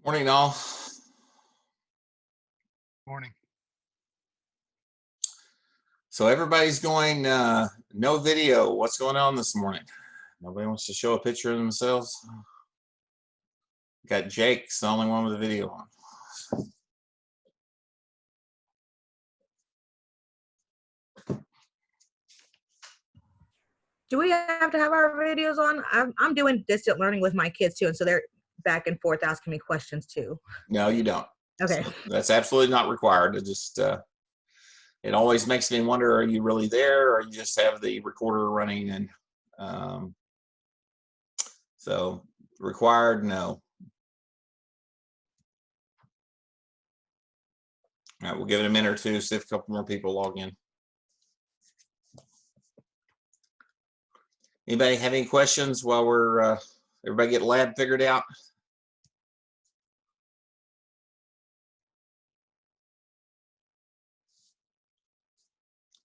Morning, all. Morning. So everybody's going no video. What's going on this morning? Nobody wants to show a picture of themselves. Got Jake's the only one with a video on. Do we have to have our videos on? I'm doing distant learning with my kids too, and so they're back and forth asking me questions too. No, you don't. Okay. So that's absolutely not required. It just it always makes me wonder: are you really there, or you just have the recorder running? And so required, no. All right, we'll give it a minute or two, see if a couple more people log in. Anybody have any questions while we're everybody get lab figured out?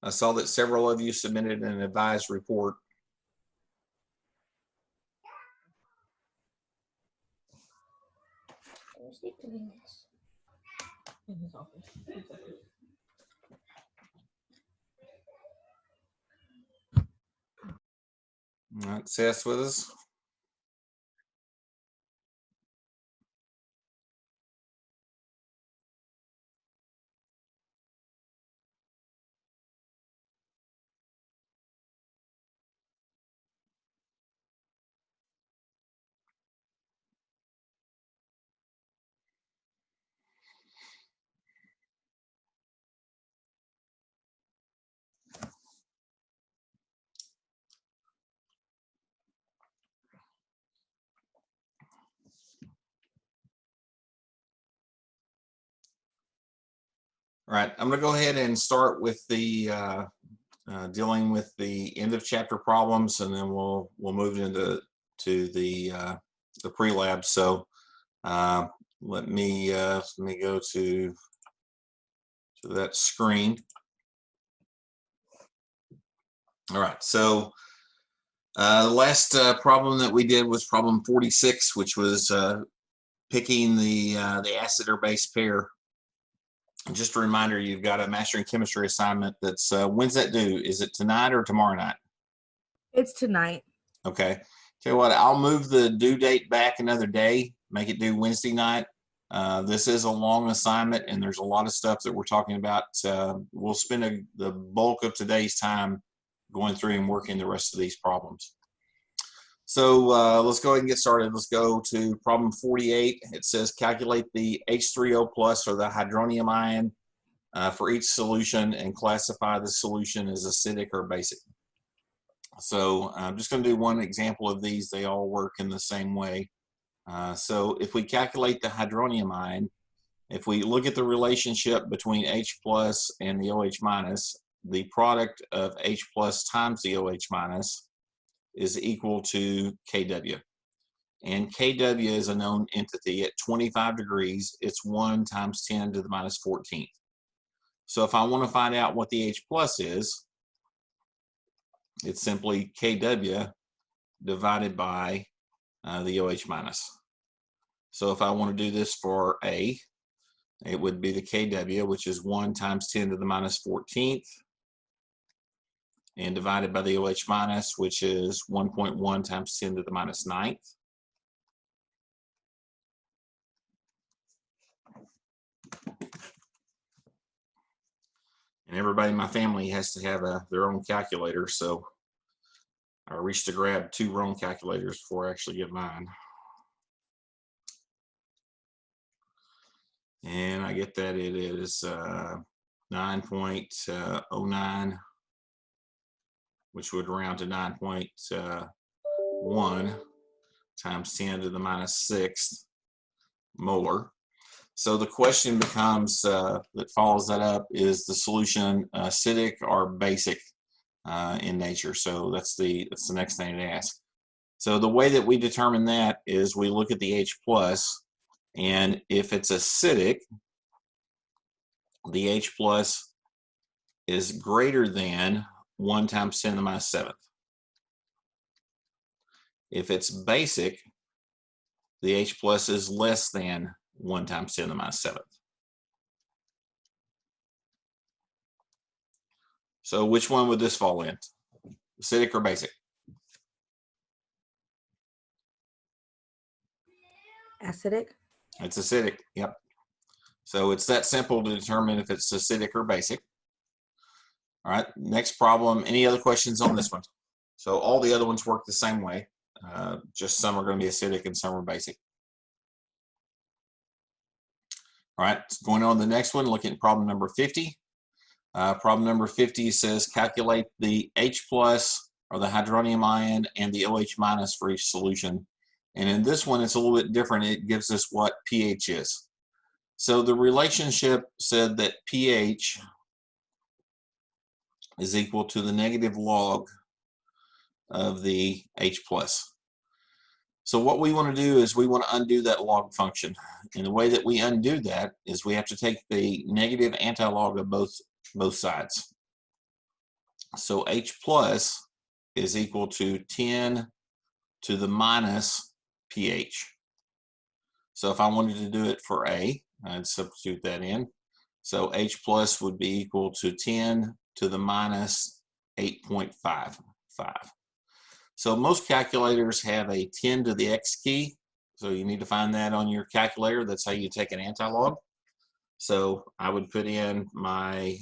I saw that several of you submitted an advised report. All right, Seth's with us. All right, I'm going to go ahead and start with the dealing with the end of chapter problems, and then we'll move into the pre-lab. So let me go to that screen. All right, so the last problem that we did was problem 46, which was picking the acid or base pair. Just a reminder, you've got a Mastering Chemistry assignment that's, when's that due? Is it tonight or tomorrow night? It's tonight. Okay. Tell you what, I'll move the due date back another day, make it due Wednesday night. This is a long assignment, and there's a lot of stuff that we're talking about. We'll spend the bulk of today's time going through and working the rest of these problems. So let's go ahead and get started. Let's go to problem 48. It says calculate the H3O plus or the hydronium ion for each solution and classify the solution as acidic or basic. So I'm just going to do one example of these. They all work in the same way. So if we calculate the hydronium ion, if we look at the relationship between H plus and the OH minus, the product of H plus times the OH minus is equal to Kw. And Kw is a known entity at 25 degrees. It's 1 times 10 to the minus 14th. So if I want to find out what the H plus is, it's simply Kw divided by the OH minus. So if I want to do this for A, it would be the Kw, which is 1 times 10 to the minus 14th, and divided by the OH minus, which is 1.1 times 10 to the minus 9th. And everybody in my family has to have their own calculator, so I reached to grab 2 wrong calculators before I actually get mine. And I get that it is 9.09, which would round to 9.1 times 10 to the minus 6th molar. So the question becomes that follows that up, is the solution acidic or basic in nature? So that's the next thing to ask. So the way that we determine that is we look at the H plus, and if it's acidic, the H plus is greater than 1 times 10 to the minus 7th. If it's basic, the H plus is less than 1 times 10 to the minus 7th. So which one would this fall in? Acidic or basic? Acidic. It's acidic, yep. So it's that simple to determine if it's acidic or basic. All right, next problem. Any other questions on this one? So all the other ones work the same way. Just some are going to be acidic and some are basic. All right, going on to the next one, looking at problem number 50. Problem number 50 says calculate the H plus or the hydronium ion and the OH minus for each solution. And in this one, it's a little bit different. It gives us what pH is. So the relationship said that pH is equal to the negative log of the H plus. So what we want to do is we want to undo that log function. And the way that we undo that is we have to take the negative antilog of both sides. So H plus is equal to 10 to the minus pH. So if I wanted to do it for A, I'd substitute that in. So H plus would be equal to 10 to the minus 8.55. So most calculators have a 10 to the X key. So you need to find that on your calculator. That's how you take an antilog. So I would put in my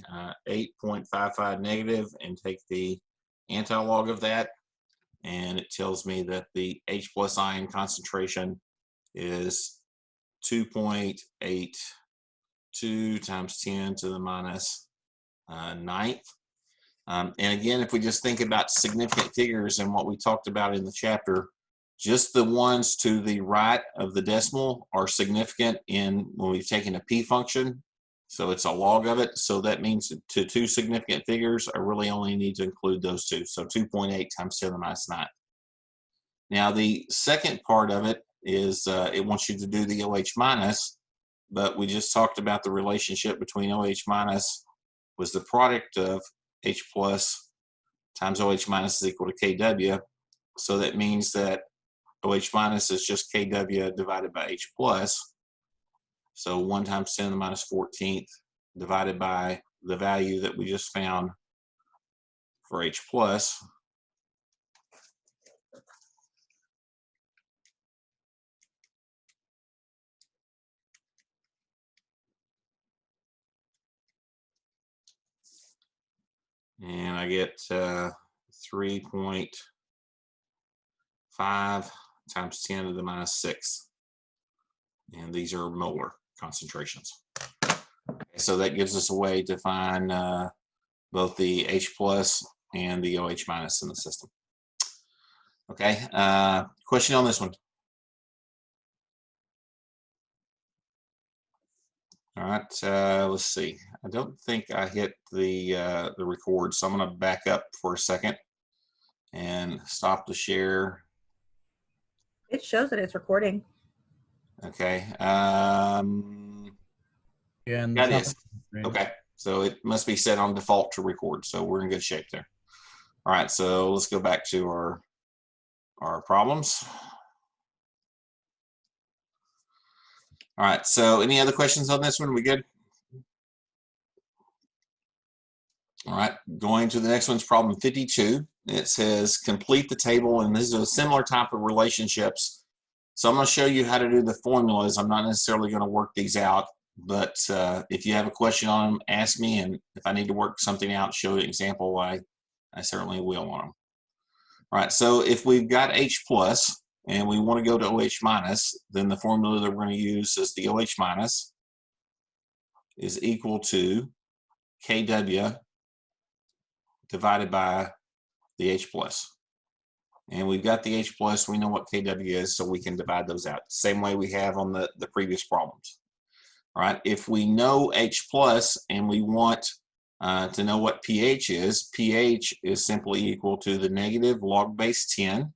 8.55 negative and take the antilog of that. And it tells me that the H plus ion concentration is 2.82 times 10 to the minus 9th. And again, if we just think about significant figures and what we talked about in the chapter, just the ones to the right of the decimal are significant in when we've taken a p function. So it's a log of it. So that means to two significant figures, I really only need to include those two. So 2.8 times 10 to the minus 9. Now the second part of it is it wants you to do the OH minus, but we just talked about the relationship between OH minus was the product of H plus times OH minus is equal to KW. So that means that OH minus is just KW divided by H plus. So 1 times 10 to the minus 14th divided by the value that we just found for H plus. And I get 3.5 times 10 to the minus 6. And these are molar concentrations. Okay, so that gives us a way to find both the H plus and the OH minus in the system. Okay, question on this one. All right, let's see. I don't think I hit the record, so I'm going to back up for a second and stop the share. It shows that it's recording. Okay. Yeah, and That is. Okay, so it must be set on default to record, so we're in good shape there. All right, so let's go back to our problems. All right, so any other questions on this one? We good? All right, going to the next one's problem 52. It says complete the table, and this is a similar type of relationships. So I'm going to show you how to do the formulas. I'm not necessarily going to work these out, but if you have a question on them, ask me, and if I need to work something out, show an example, I certainly will on them. All right, so if we've got H plus and we want to go to OH minus, then the formula that we're going to use is the OH minus is equal to KW divided by the H plus. And we've got the H plus, we know what KW is, so we can divide those out. Same way we have on the previous problems. All right, if we know H plus and we want to know what pH is simply equal to the negative log base 10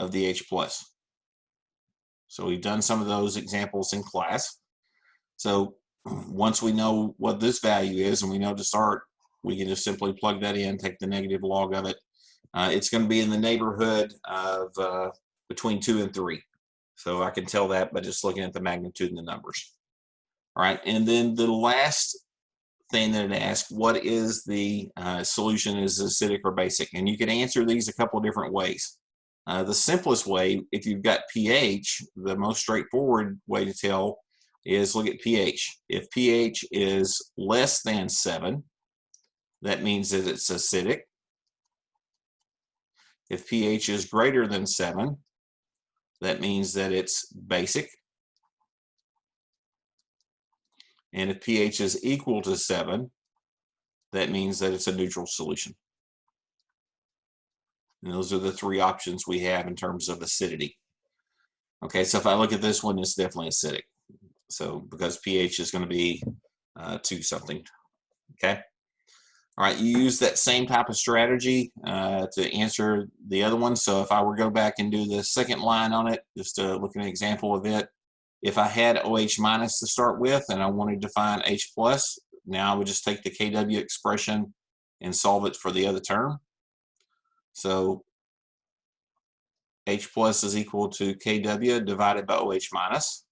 of the H plus. So we've done some of those examples in class. So once we know what this value is and we know to start, we can just simply plug that in, take the negative log of it. It's going to be in the neighborhood of between 2 and 3. So I can tell that by just looking at the magnitude and the numbers. All right, and then the last thing that it asks, what is the solution, is acidic or basic? And you can answer these a couple of different ways. The simplest way, if you've got pH, the most straightforward way to tell is look at pH. If pH is less than 7, that means that it's acidic. If pH is greater than 7, that means that it's basic. And if pH is equal to 7, that means that it's a neutral solution. And those are the three options we have in terms of acidity. Okay, so if I look at this one, it's definitely acidic. So because pH is going to be 2 something. Okay. All right, you use that same type of strategy to answer the other one. So if I were to go back and do the second line on it, just to look at an example of it, if I had OH minus to start with and I wanted to find H plus, now I would just take the KW expression and solve it for the other term. So H plus is equal to KW divided by OH minus.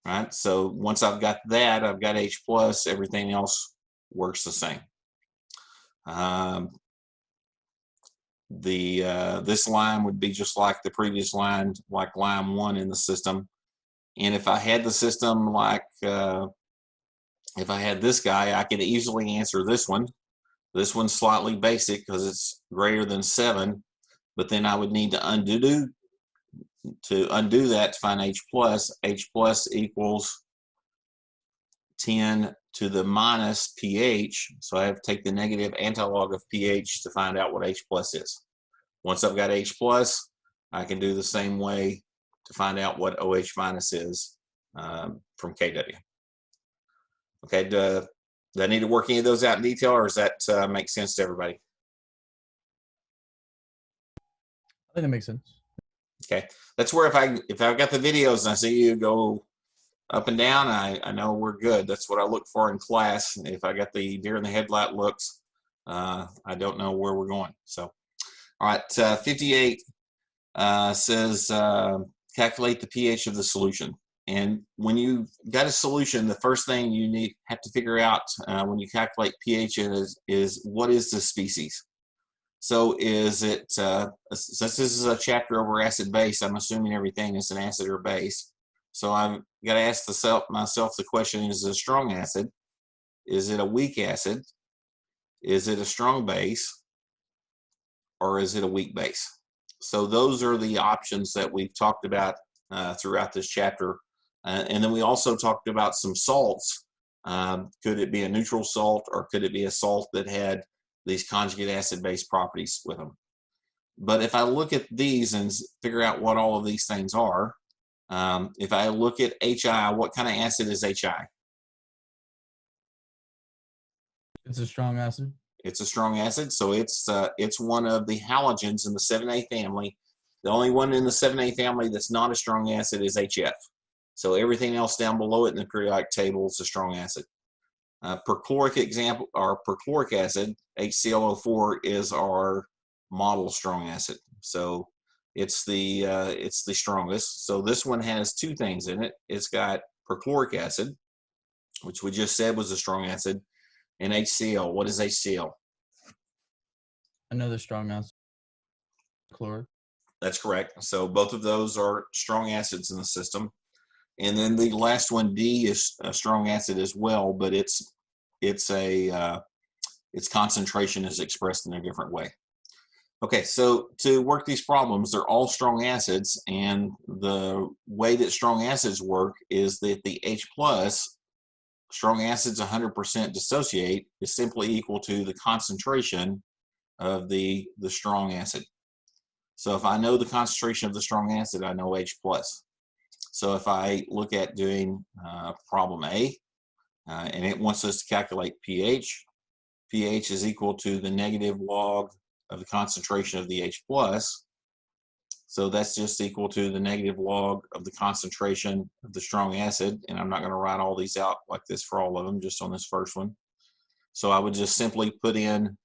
Right? So once I've got that, I've got H plus, everything else works the same. This line would be just like the previous line, like line 1 in the system. And if I had the system like, if I had this guy, I could easily answer this one. This one's slightly basic because it's greater than 7, but then I would need to undo that to find H plus. H plus equals 10 to the minus pH. So I have to take the negative antilog of pH to find out what H plus is. Once I've got H plus, I can do the same way to find out what OH minus is from KW. Okay, do I need to work any of those out in detail, or does that make sense to everybody? I think that makes sense. Okay, that's where if I've got the videos and I see you go up and down, I know we're good. That's what I look for in class. If I got the deer in the headlight looks, I don't know where we're going. So, all right, 58 says calculate the pH of the solution. And when you've got a solution, the first thing you have to figure out when you calculate pH is what is the species. So is it, since this is a chapter over acid base, I'm assuming everything is an acid or base. So I've got to ask myself the question, is it a strong acid? Is it a weak acid? Is it a strong base? Or is it a weak base? So those are the options that we've talked about throughout this chapter. And then we also talked about some salts. Could it be a neutral salt, or could it be a salt that had these conjugate acid-base properties with them? But if I look at these and figure out what all of these things are, if I look at HI, what kind of acid is HI? It's a strong acid. It's a strong acid, so it's one of the halogens in the 7A family. The only one in the 7A family that's not a strong acid is HF. So everything else down below it in the periodic table is a strong acid. Perchloric acid, HClO4, is our model strong acid. So it's the strongest. So this one has two things in it. It's got perchloric acid, which we just said was a strong acid, and HCl. What is HCl? Another strong acid. Chloride. That's correct. So both of those are strong acids in the system. And then the last one, D, is a strong acid as well, but its concentration is expressed in a different way. Okay, so to work these problems, they're all strong acids, and the way that strong acids work is that the H plus, strong acids 100% dissociate, is simply equal to the concentration of the strong acid. So if I know the concentration of the strong acid, I know H plus. So if I look at doing problem A, and it wants us to calculate pH, pH is equal to the negative log of the concentration of the H plus. So that's just equal to the negative log of the concentration of the strong acid. And I'm not going to write all these out like this for all of them, just on this first one. So I would just simply put in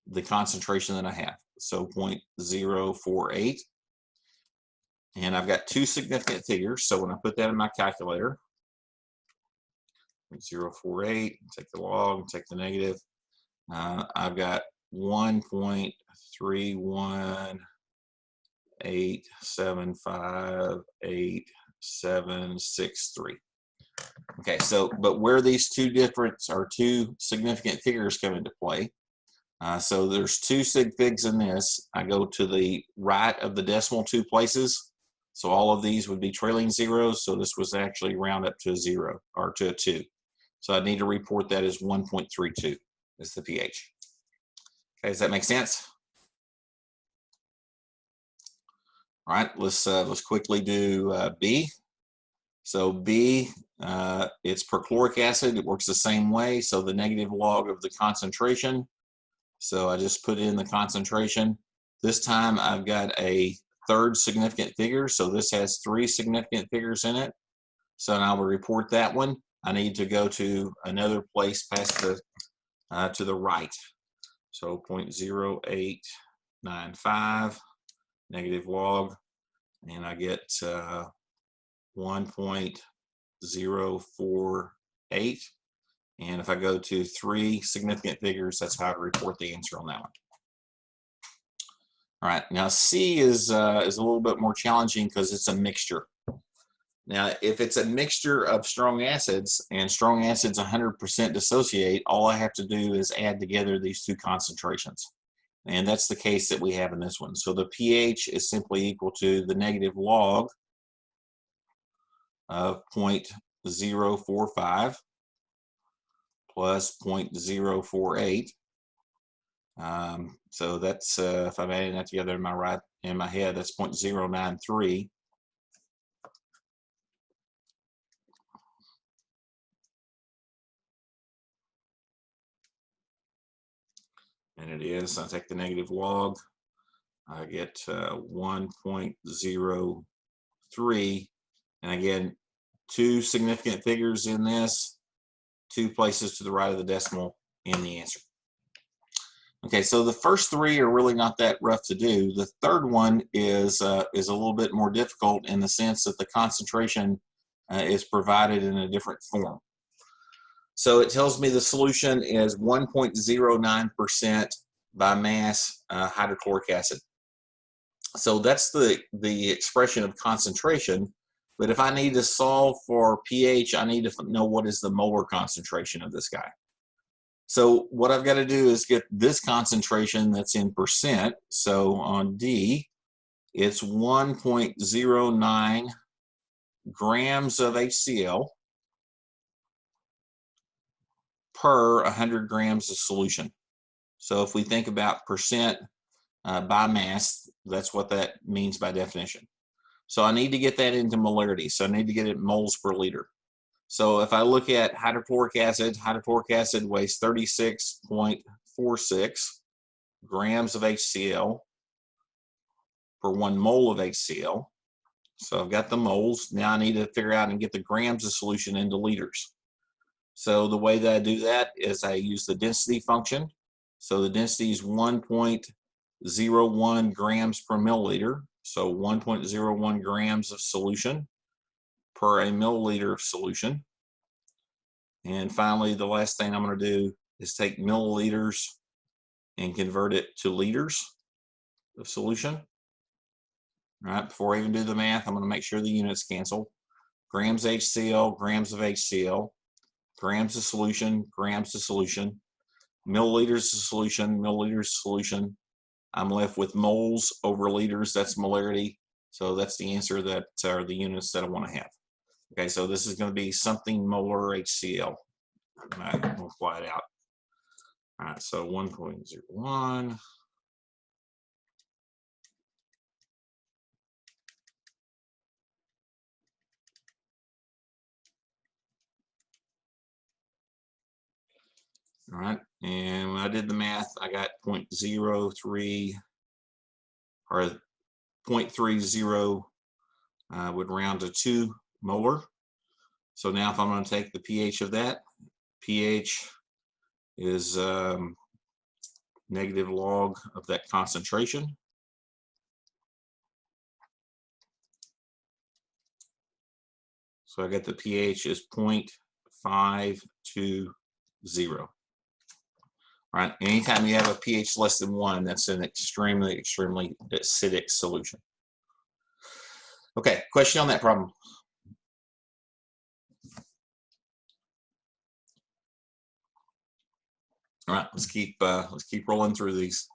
the concentration that I have. So 0.048. And I've got two significant figures. So when I put that in my calculator, 0.048, take the log, take the negative. I've got 1.318758763. Okay, so but where these two significant figures come into play. So there's two sig figs in this. I go to the right of the decimal two places. So all of these would be trailing zeros. So this was actually round up to a 0 or to a 2. So I need to report that as 1.32 is the pH. Okay, does that make sense? All right, let's quickly do B. So B, it's perchloric acid. It works the same way. So the negative log of the concentration. So I just put in the concentration. This time I've got a third significant figure. So this has 3 significant figures in it. So now we'll report that one. I need to go to another place past the to the right. So 0.0895 negative log, and I get 1.048. And if I go to 3 significant figures, that's how I report the answer on that one. All right, now C is a little bit more challenging because it's a mixture. Now, if it's a mixture of strong acids and strong acids 100% dissociate, all I have to do is add together these two concentrations. And that's the case that we have in this one. So the pH is simply equal to the negative log of 0.045 plus 0.048. So that's, if I'm adding that together in my head, that's 0.093. And it is, I take the negative log, I get 1.03. And again, 2 significant figures in this, 2 places to the right of the decimal in the answer. Okay, so the first 3 are really not that rough to do. The third one is a little bit more difficult in the sense that the concentration is provided in a different form. So it tells me the solution is 1.09% by mass hydrochloric acid. So that's the expression of concentration. But if I need to solve for pH, I need to know what is the molar concentration of this guy. So what I've got to do is get this concentration that's in percent. So on D, it's 1.09 grams of HCl per 100 grams of solution. So if we think about percent by mass, that's what that means by definition. So I need to get that into molarity. So I need to get it moles per liter. So if I look at hydrochloric acid weighs 36.46 grams of HCl per 1 mole of HCl. So I've got the moles. Now I need to figure out and get the grams of solution into liters. So the way that I do that is I use the density function. So the density is 1.01 grams per milliliter. So 1.01 grams of solution per a milliliter of solution. And finally, the last thing I'm going to do is take milliliters and convert it to liters of solution. All right, before I even do the math, I'm going to make sure the units cancel. Grams HCl, grams of HCl, grams of solution, milliliters of solution. I'm left with moles over liters. That's molarity. So that's the answer that are the units that I want to have. Okay, so this is going to be something molar HCl. All right, we'll fly it out. All right, so 1.01. All right, and when I did the math, I got 0.03 or 0.30 would round to 2 molar. So now if I'm going to take the pH of that, pH is negative log of that concentration. So I got the pH is 0.520. All right, anytime you have a pH less than 1, that's an extremely, extremely acidic solution. Okay, question on that problem? All right, let's keep rolling through these.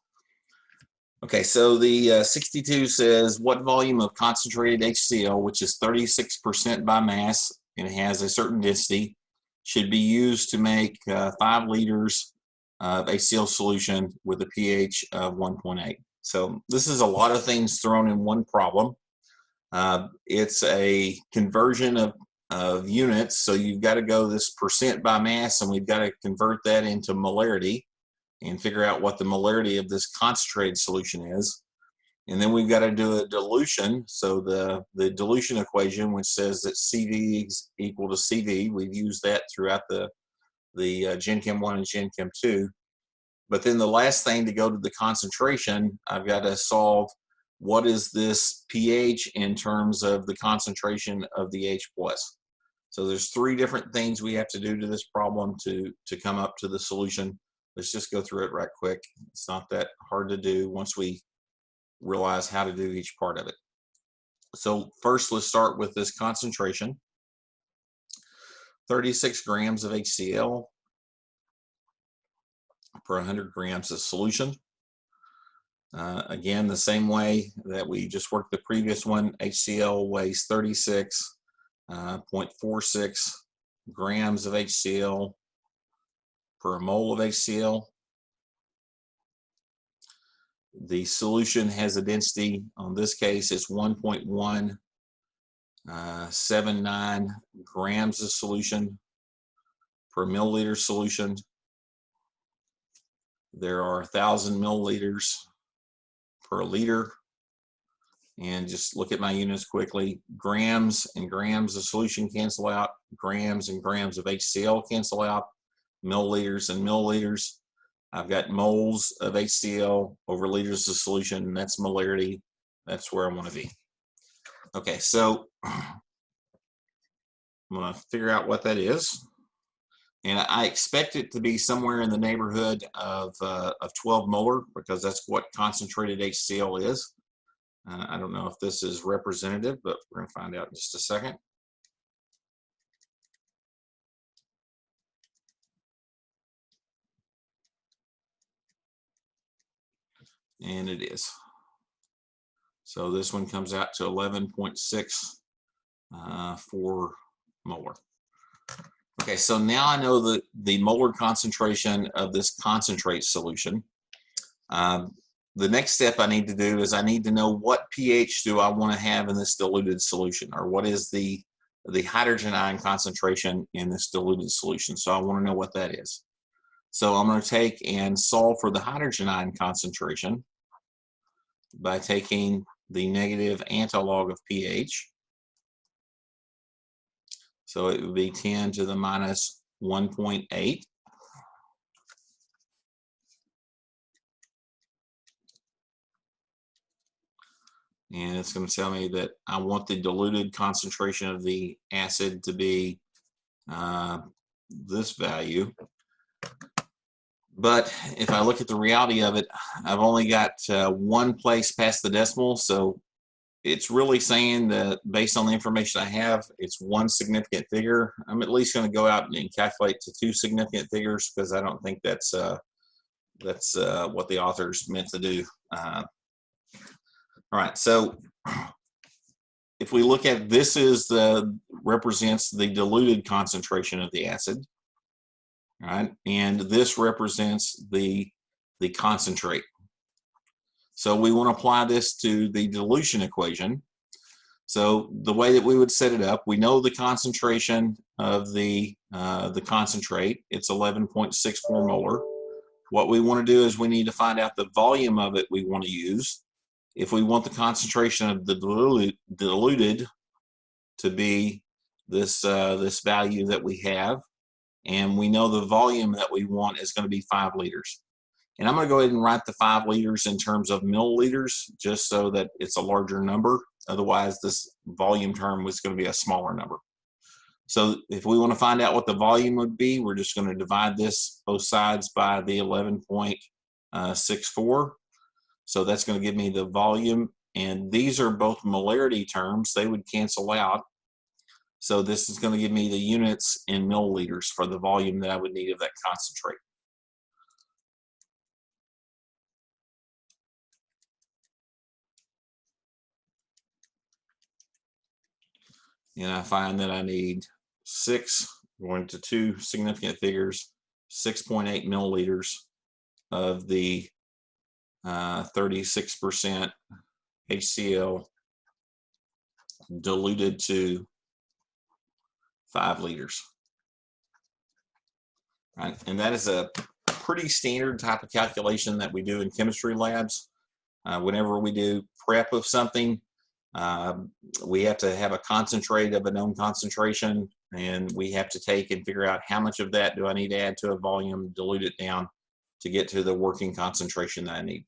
Okay, so the 62 says, what volume of concentrated HCl, which is 36% by mass and has a certain density, should be used to make 5 liters of HCl solution with a pH of 1.8? So this is a lot of things thrown in one problem. It's a conversion of units, so you've got to go this percent by mass, and we've got to convert that into molarity and figure out what the molarity of this concentrated solution is. And then we've got to do a dilution. So the dilution equation, which says that CV is equal to CV, we've used that throughout the Gen Chem 1 and Gen Chem 2. But then the last thing to go to the concentration, I've got to solve what is this pH in terms of the concentration of the H+. So there's 3 different things we have to do to this problem to come up to the solution. Let's just go through it right quick. It's not that hard to do once we realize how to do each part of it. So first, let's start with this concentration. 36 grams of HCl per 100 grams of solution. Again, the same way that we just worked the previous one, HCl weighs 36.46 grams of HCl per mole of HCl. The solution has a density, on this case, it's 1.179 grams of solution per milliliter solution. There are 1,000 milliliters per liter. And just look at my units quickly. Grams and grams of solution cancel out. Grams and grams of HCl cancel out. Milliliters and milliliters. I've got moles of HCl over liters of solution, and that's molarity. That's where I want to be. Okay, so I'm going to figure out what that is. And I expect it to be somewhere in the neighborhood of 12 molar, because that's what concentrated HCl is. I don't know if this is representative, but we're going to find out in just a second. And it is. So this one comes out to 11.64 molar. Okay, so now I know the molar concentration of this concentrate solution. The next step I need to do is I need to know what pH do I want to have in this diluted solution, or what is the hydrogen ion concentration in this diluted solution. So I want to know what that is. So I'm going to take and solve for the hydrogen ion concentration by taking the negative antilog of pH. So it would be 10 to the minus 1.8. And it's going to tell me that I want the diluted concentration of the acid to be this value. But if I look at the reality of it, I've only got one place past the decimal. So it's really saying that based on the information I have, it's one significant figure. I'm at least going to go out and calculate to 2 significant figures, because I don't think that's what the authors meant to do. All right, so if we look at this, represents the diluted concentration of the acid. All right, and this represents the concentrate. So we want to apply this to the dilution equation. So the way that we would set it up, we know the concentration of the concentrate. It's 11.64 molar. What we want to do is we need to find out the volume of it we want to use. If we want the concentration of the diluted to be this value that we have, and we know the volume that we want is going to be 5 liters. And I'm going to go ahead and write the 5 liters in terms of milliliters, just so that it's a larger number. Otherwise, this volume term was going to be a smaller number. So if we want to find out what the volume would be, we're just going to divide this both sides by the 11.64. So that's going to give me the volume, and these are both molarity terms. They would cancel out. So this is going to give me the units in milliliters for the volume that I would need of that concentrate. And I find that I need 6, going to 2 significant figures, 6.8 milliliters of the 36% HCl diluted to 5 liters. Right? And that is a pretty standard type of calculation that we do in chemistry labs. Whenever we do prep of something, we have to have a concentrate of a known concentration, and we have to take and figure out how much of that do I need to add to a volume, dilute it down to get to the working concentration that I need.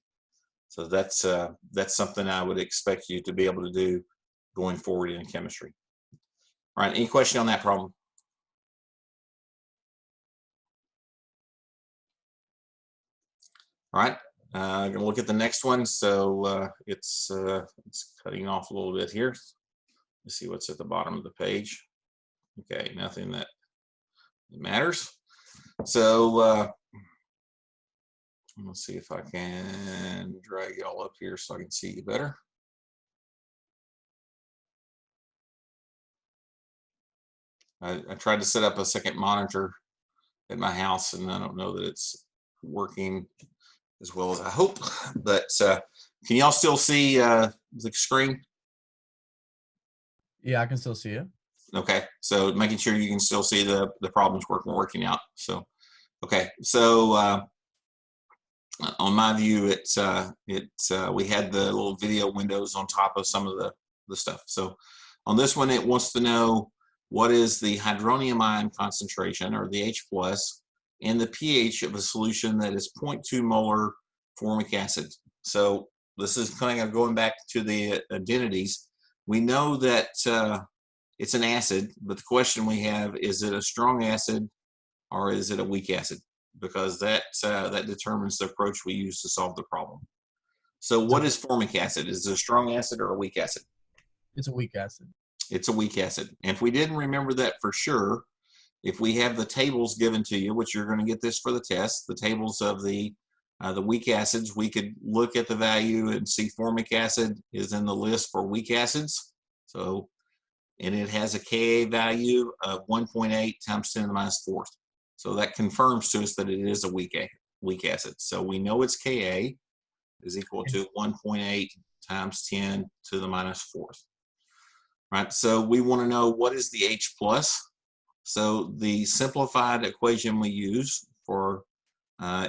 So that's something I would expect you to be able to do going forward in chemistry. All right, any question on that problem? All right, I'm gonna look at the next one. So it's cutting off a little bit here. Let's see what's at the bottom of the page. Okay, nothing that matters. So let's see if I can drag y'all up here so I can see you better. I tried to set up a second monitor at my house, and I don't know that it's working as well as I hope. But can y'all still see the screen? Yeah, I can still see it. Okay, so making sure you can still see the problems working out. So, okay, so on my view, we had the little video windows on top of some of the stuff. So on this one, it wants to know what is the hydronium ion concentration, or the H plus, and the pH of a solution that is 0.2 molar formic acid. So this is kind of going back to the identities. We know that it's an acid, but the question we have, is it a strong acid or is it a weak acid? Because that determines the approach we use to solve the problem. So what is formic acid? Is it a strong acid or a weak acid? It's a weak acid. It's a weak acid. And if we didn't remember that for sure, if we have the tables given to you, which you're going to get this for the test, the tables of the weak acids, we could look at the value and see formic acid is in the list for weak acids. So, and it has a Ka value of 1.8 times 10 to the minus fourth. So that confirms to us that it is a weak acid. So we know its Ka is equal to 1.8 times 10 to the minus fourth. Right, so we want to know what is the H plus. So the simplified equation we use for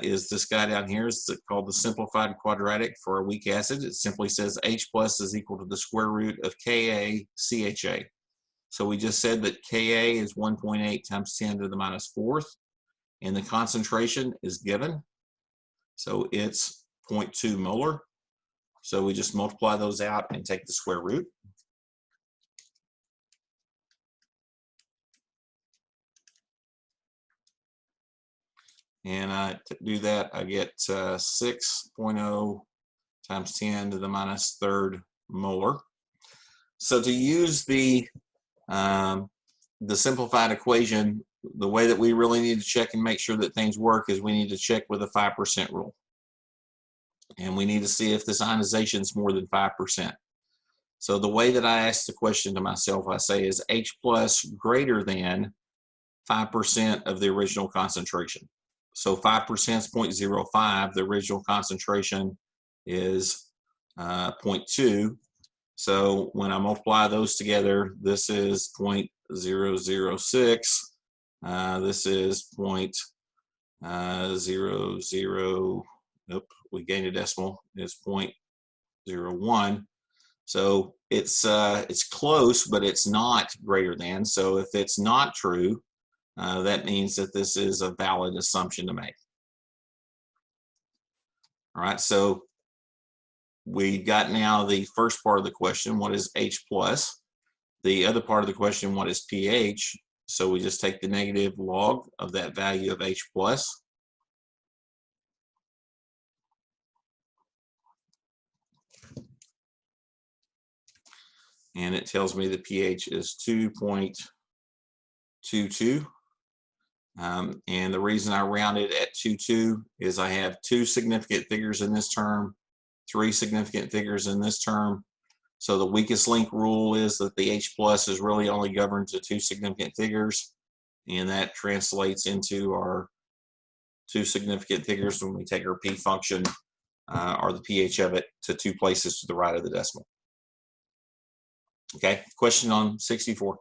is this guy down here. Is called the simplified quadratic for a weak acid. It simply says H plus is equal to the square root of Ka CHA. So we just said that Ka is 1.8 times 10 to the minus fourth, and the concentration is given. So it's 0.2 molar. So we just multiply those out and take the square root. And I do that, I get 6.0 times 10 to the minus third molar. So to use the simplified equation, the way that we really need to check and make sure that things work is we need to check with a 5% rule. And we need to see if this ionization is more than 5%. So the way that I ask the question to myself, I say, is H plus greater than 5% of the original concentration? So 5% is 0.05. The original concentration is 0.2. So when I multiply those together, this is 0.006. This is 0.00. Nope, we gained a decimal. It's 0.01. So it's close, but it's not greater than. So if it's not true, that means that this is a valid assumption to make. All right, so we got now the first part of the question, what is H plus? The other part of the question, what is pH? So we just take the negative log of that value of H plus. And it tells me the pH is 2.22. And the reason I rounded at 2.2 is I have 2 significant figures in this term, 3 significant figures in this term. So the weakest link rule is that the H plus is really only governed to 2 significant figures. And that translates into our 2 significant figures when we take our P function or the pH of it to 2 places to the right of the decimal. Okay, question on 64.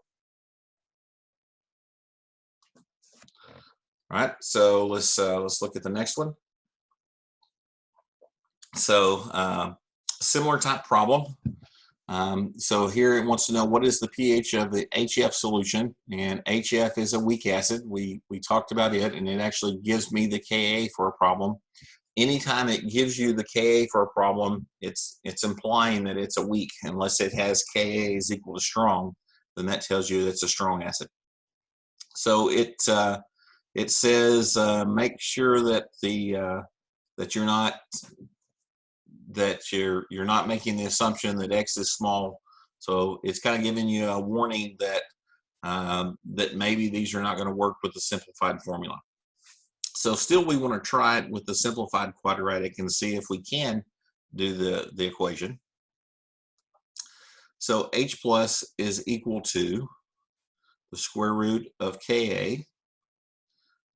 All right, so let's look at the next one. So similar type problem. So here it wants to know what is the pH of the HF solution, and HF is a weak acid. We talked about it, and it actually gives me the Ka for a problem. Anytime it gives you the Ka for a problem, it's implying that it's a weak. Unless it has Ka is equal to strong, then that tells you it's a strong acid. So it says make sure that that you're not making the assumption that X is small. So it's kind of giving you a warning that that maybe these are not going to work with the simplified formula. So still we want to try it with the simplified quadratic and see if we can do the equation. So H plus is equal to the square root of Ka,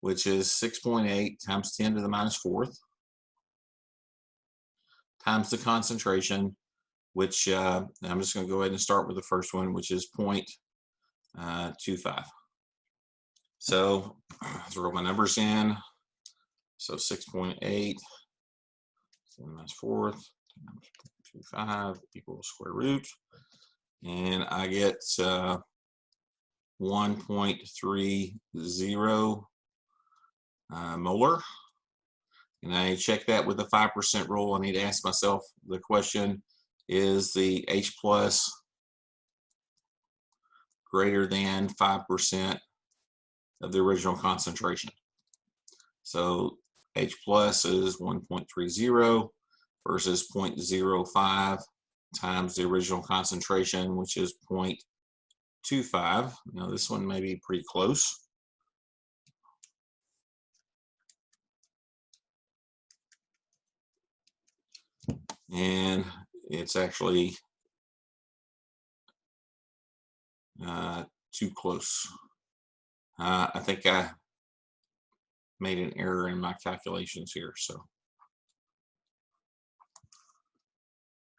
which is 6.8 times 10 to the minus 4th, times the concentration, which I'm just going to go ahead and start with the first one, which is 0.25. So throw my numbers in. So 6.8 minus 4th times 0.25 equals square root, and I get 1.30 molar. And I check that with the 5% rule. I need to ask myself the question, is the H plus greater than 5% of the original concentration? So H plus is 1.30 versus 0.05 times the original concentration, which is 0.25. Now this one may be pretty close. And it's actually too close. I think I made an error in my calculations here. So,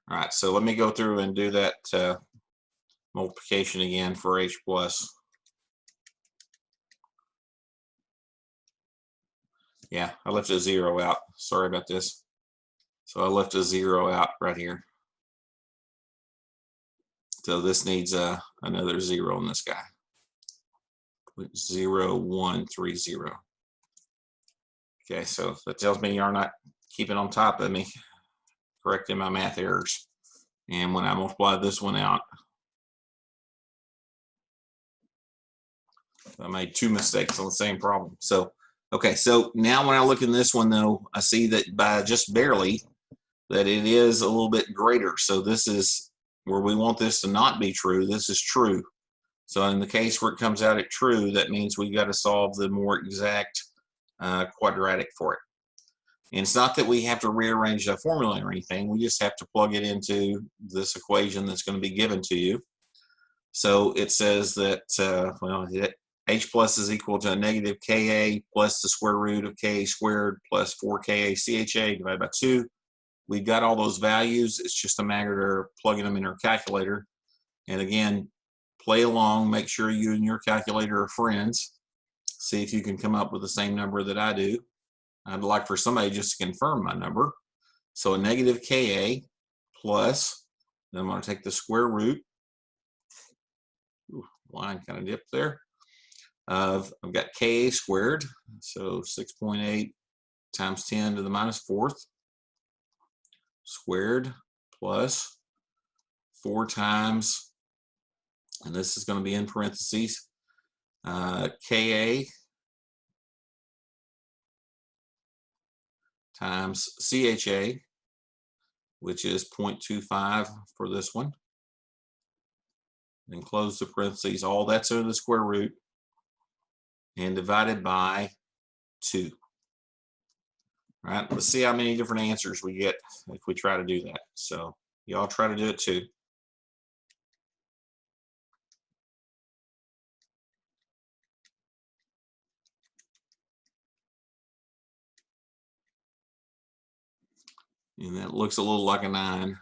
all right, so let me go through and do that multiplication again for H plus. Yeah, I left a 0 out. Sorry about this. So I left a 0 out right here. So this needs another 0 in this guy. 0.0130. Okay, so that tells me you're not keeping on top of me, correcting my math errors. And when I multiply this one out, I made 2 mistakes on the same problem. So, okay, so now when I look in this one though, I see that by just barely that it is a little bit greater. So this is where we want this to not be true. This is true. So in the case where it comes out at true, that means we got to solve the more exact quadratic for it. And it's not that we have to rearrange the formula or anything. We just have to plug it into this equation that's going to be given to you. So it says that well, H plus is equal to a negative Ka plus the square root of Ka squared plus 4Ka Cha divided by 2. We've got all those values. It's just a matter of plugging them in our calculator. And again, play along. Make sure you and your calculator are friends. See if you can come up with the same number that I do. I'd like for somebody just to confirm my number. So a negative Ka plus, then I'm going to take the square root. Ooh, line kind of dipped there. I've got Ka squared, so 6.8 times 10 to the minus 4th squared plus 4 times, and this is going to be in parentheses, Ka times Cha, which is 0.25 for this one. And close the parentheses, all that's under the square root, and divided by 2. All right, let's see how many different answers we get if we try to do that. So y'all try to do it too. And that looks a little like a 9.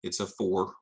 It's a 4.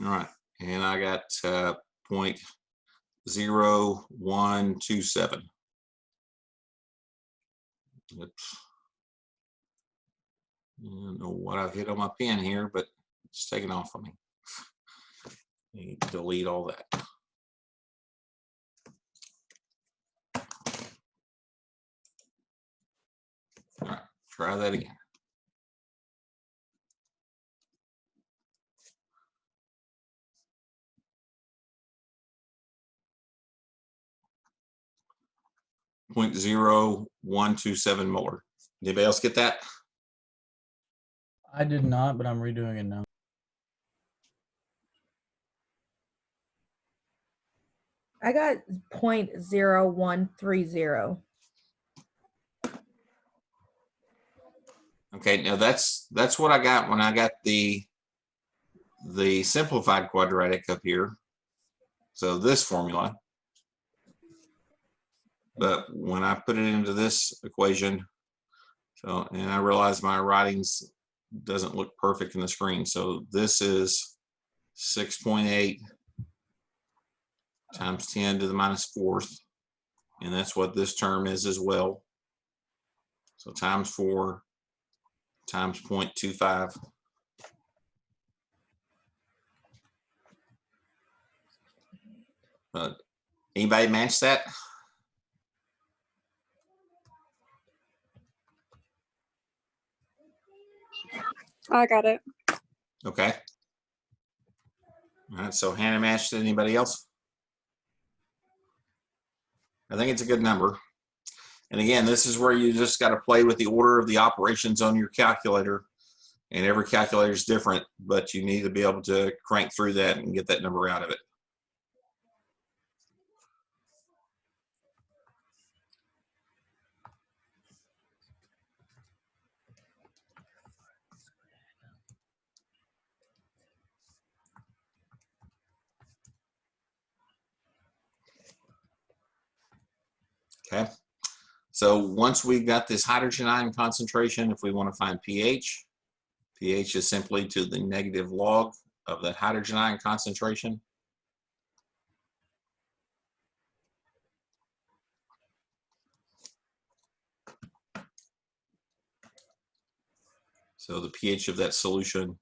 All right, and I got 0.0127. Oops. I don't know what I've hit on my pen here, but it's taken off on me. You delete all that. All right, try that again. .0127 molar. Anybody else get that? I did not, but I'm redoing it now. I got 0.0130. Okay, now that's what I got when I got the simplified quadratic up here. So this formula. But when I put it into this equation, so, and I realize my writings doesn't look perfect in the screen. So this is 6.8 times 10 to the minus 4th. And that's what this term is as well. So times 4 times 0.25. Anybody match that? I got it. Okay. All right, so Hannah matched. Anybody else? I think it's a good number. And again, this is where you just got to play with the order of the operations on your calculator. And every calculator is different, but you need to be able to crank through that and get that number out of it. Okay. So once we've got this hydrogen ion concentration, if we want to find pH, pH is simply to the negative log of that hydrogen ion concentration. So the pH of that solution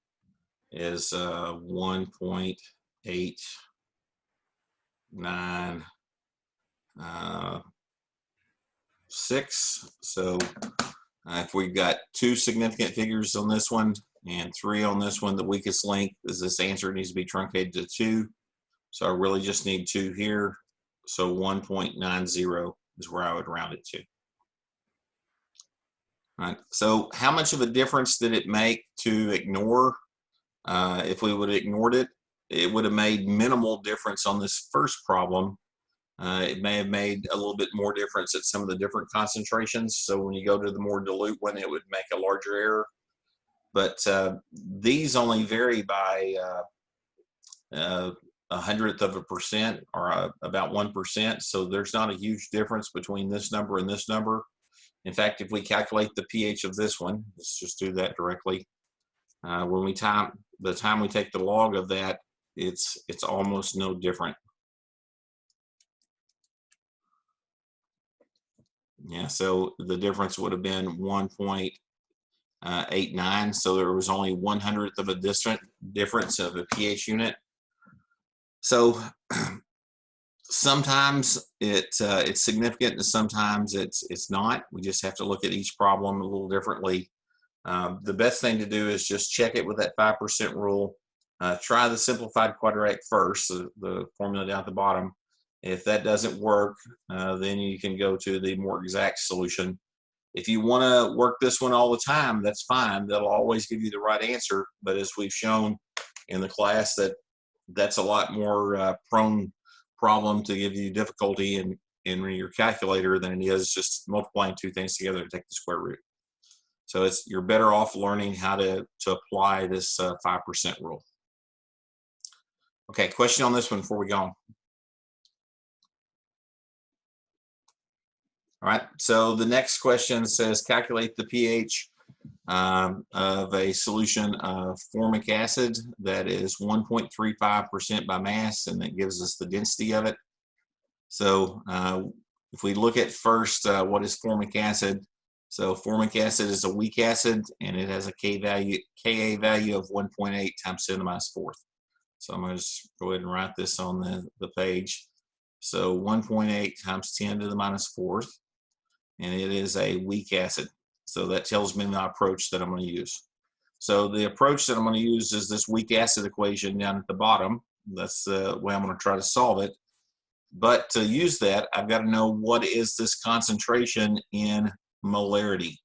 is 1.89 6. So if we've got 2 significant figures on this one and 3 on this one, the weakest link is this answer needs to be truncated to 2. So I really just need 2 here. So 1.90 is where I would round it to. All right. So how much of a difference did it make to ignore? If we would have ignored it, it would have made minimal difference on this first problem. It may have made a little bit more difference at some of the different concentrations. So when you go to the more dilute one, it would make a larger error. But these only vary by 0.01% or about 1%. So there's not a huge difference between this number and this number. In fact, if we calculate the pH of this one, let's just do that directly. When we the time we take the log of that, it's almost no different. Yeah, so the difference would have been 1.89. So there was only 1/100th of a difference of a pH unit. So sometimes it's significant and sometimes it's not. We just have to look at each problem a little differently. The best thing to do is just check it with that 5% rule. Try the simplified quadratic first, the formula down at the bottom. If that doesn't work, then you can go to the more exact solution. If you want to work this one all the time, that's fine. That'll always give you the right answer. But as we've shown in the class, that's a lot more prone problem to give you difficulty in your calculator than it is just multiplying two things together to take the square root. So you're better off learning how to apply this 5% rule. Okay, question on this one before we go on. All right, so the next question says calculate the pH of a solution of formic acid that is 1.35% by mass, and that gives us the density of it. So if we look at first what is formic acid, so formic acid is a weak acid and it has a Ka value of 1.8 times 10 to the minus 4th. So I'm going to just go ahead and write this on the page. So 1.8 times 10 to the minus 4th, and it is a weak acid. So that tells me the approach that I'm going to use. So the approach that I'm going to use is this weak acid equation down at the bottom. That's the way I'm going to try to solve it. But to use that, I've got to know what is this concentration in molarity.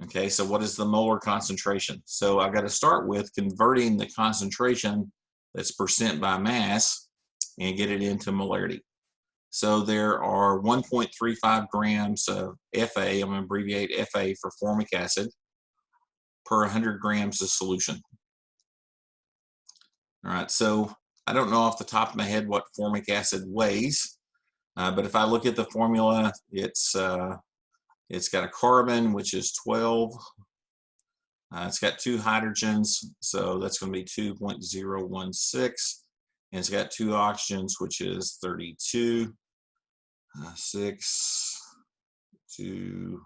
Okay, so what is the molar concentration? So I've got to start with converting the concentration that's percent by mass and get it into molarity. So there are 1.35 grams of Fa, I'm going to abbreviate Fa for formic acid, per 100 grams of solution. All right, so I don't know off the top of my head what formic acid weighs, but if I look at the formula, it's got a carbon, which is 12. It's got 2 hydrogens, so that's going to be 2.016. And it's got 2 oxygens, which is 32. 6, 2,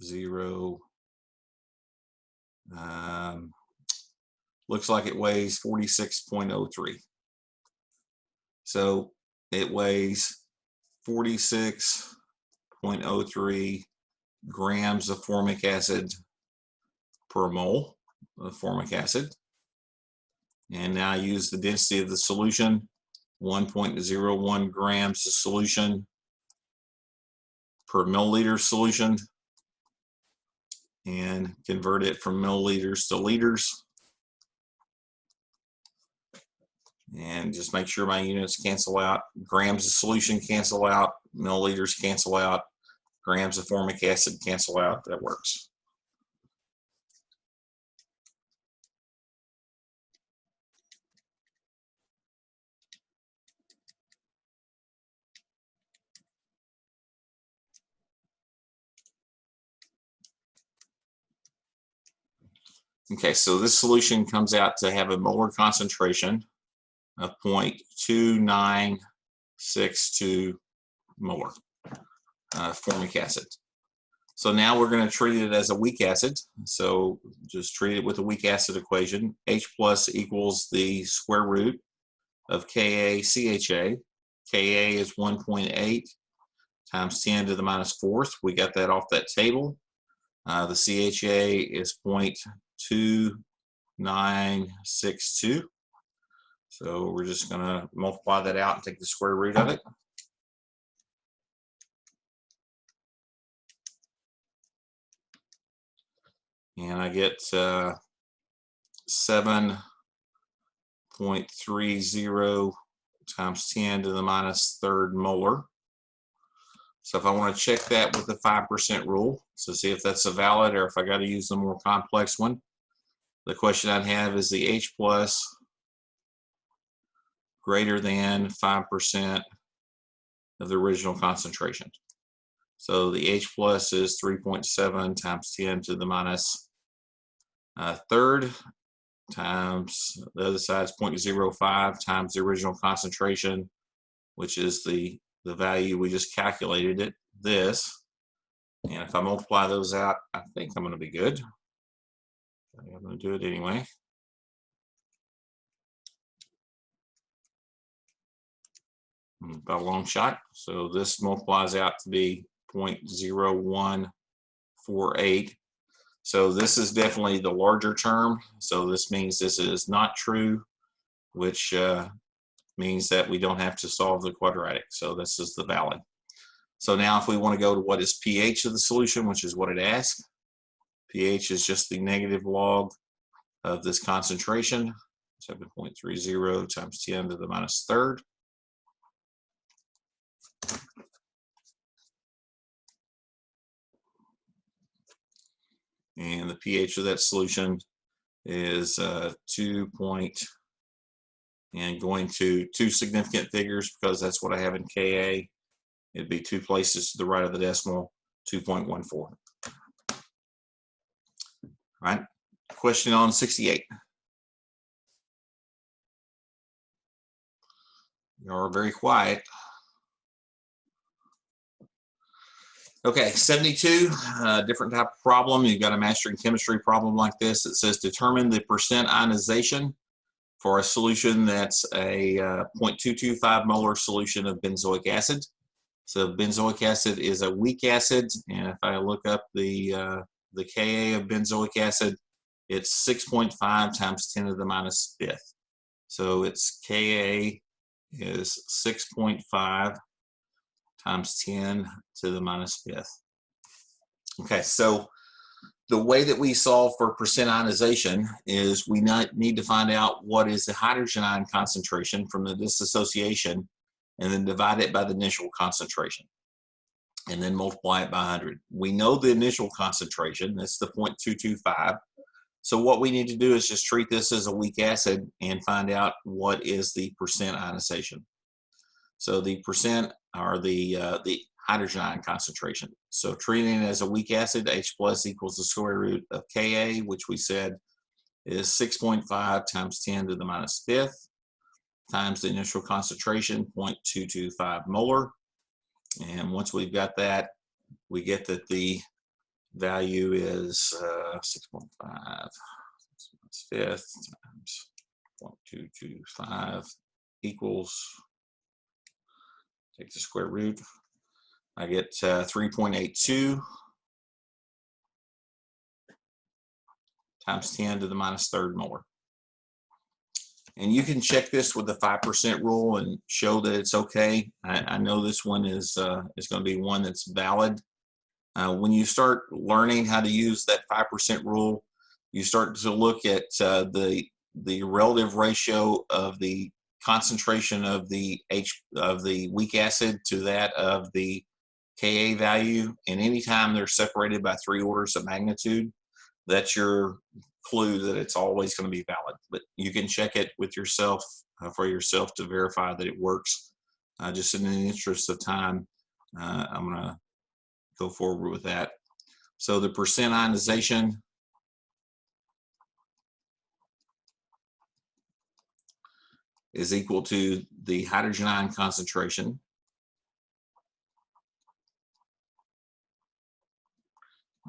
0. Looks like it weighs 46.03. So it weighs 46.03 grams of formic acid per mole of formic acid. And now I use the density of the solution, 1.01 grams of solution per milliliter solution, and convert it from milliliters to liters. And just make sure my units cancel out. Grams of solution cancel out, milliliters cancel out, grams of formic acid cancel out. That works. Okay, so this solution comes out to have a molar concentration of 0.2962 molar formic acid. So now we're going to treat it as a weak acid. So just treat it with a weak acid equation. H plus equals the square root of KaCHA. Ka is 1.8 times 10 to the minus 4th. We got that off that table. The CHA is 0.2962. So we're just going to multiply that out and take the square root of it. And I get 7.30 times 10 to the minus third molar. So if I want to check that with the 5% rule, so see if that's a valid or if I got to use the more complex one, the question I'd have is the H plus greater than 5% of the original concentration. So the H plus is 3.7 times 10 to the minus third times the other side is 0.05 times the original concentration, which is the value we just calculated it, this. And if I multiply those out, I think I'm going to be good. I'm going to do it anyway. About a long shot. So this multiplies out to be 0.0148. So this is definitely the larger term. So this means this is not true, which means that we don't have to solve the quadratic. So this is the valid. So now if we want to go to what is pH of the solution, which is what it asks, pH is just the negative log of this concentration, 7.30 times 10 to the minus third. And the pH of that solution is 2 point, and going to two significant figures because that's what I have in Ka. It'd be two places to the right of the decimal, 2.14. All right, question on 68. You are very quiet. Okay, 72, different type of problem. You've got a mastering chemistry problem like this. It says determine the percent ionization for a solution that's a 0.225 molar solution of benzoic acid. So benzoic acid is a weak acid, and if I look up the Ka of benzoic acid, it's 6.5 times 10 to the minus fifth. So its Ka is 6.5 times 10 to the minus fifth. Okay, so the way that we solve for percent ionization is we need to find out what is the hydrogen ion concentration from the dissociation, and then divide it by the initial concentration, and then multiply it by 100. We know the initial concentration, that's the 0.225. So what we need to do is just treat this as a weak acid and find out what is the percent ionization. So the percent are the hydrogen ion concentration. So treating it as a weak acid, H plus equals the square root of Ka, which we said is 6.5 times 10 to the minus fifth, times the initial concentration, 0.225 molar. And once we've got that, we get that the value is 6.5 fifth times 0.225 equals, take the square root, I get 3.82 times 10 to the minus third molar. And you can check this with the 5% rule and show that it's okay. I know this one is going to be one that's valid. When you start learning how to use that 5% rule, you start to look at the relative ratio of the concentration of the weak acid to that of the Ka value, and anytime they're separated by 3 orders of magnitude, that's your clue that it's always going to be valid. But you can check it with yourself for yourself to verify that it works. Just in the interest of time, I'm going to go forward with that. So the percent ionization is equal to the hydrogen ion concentration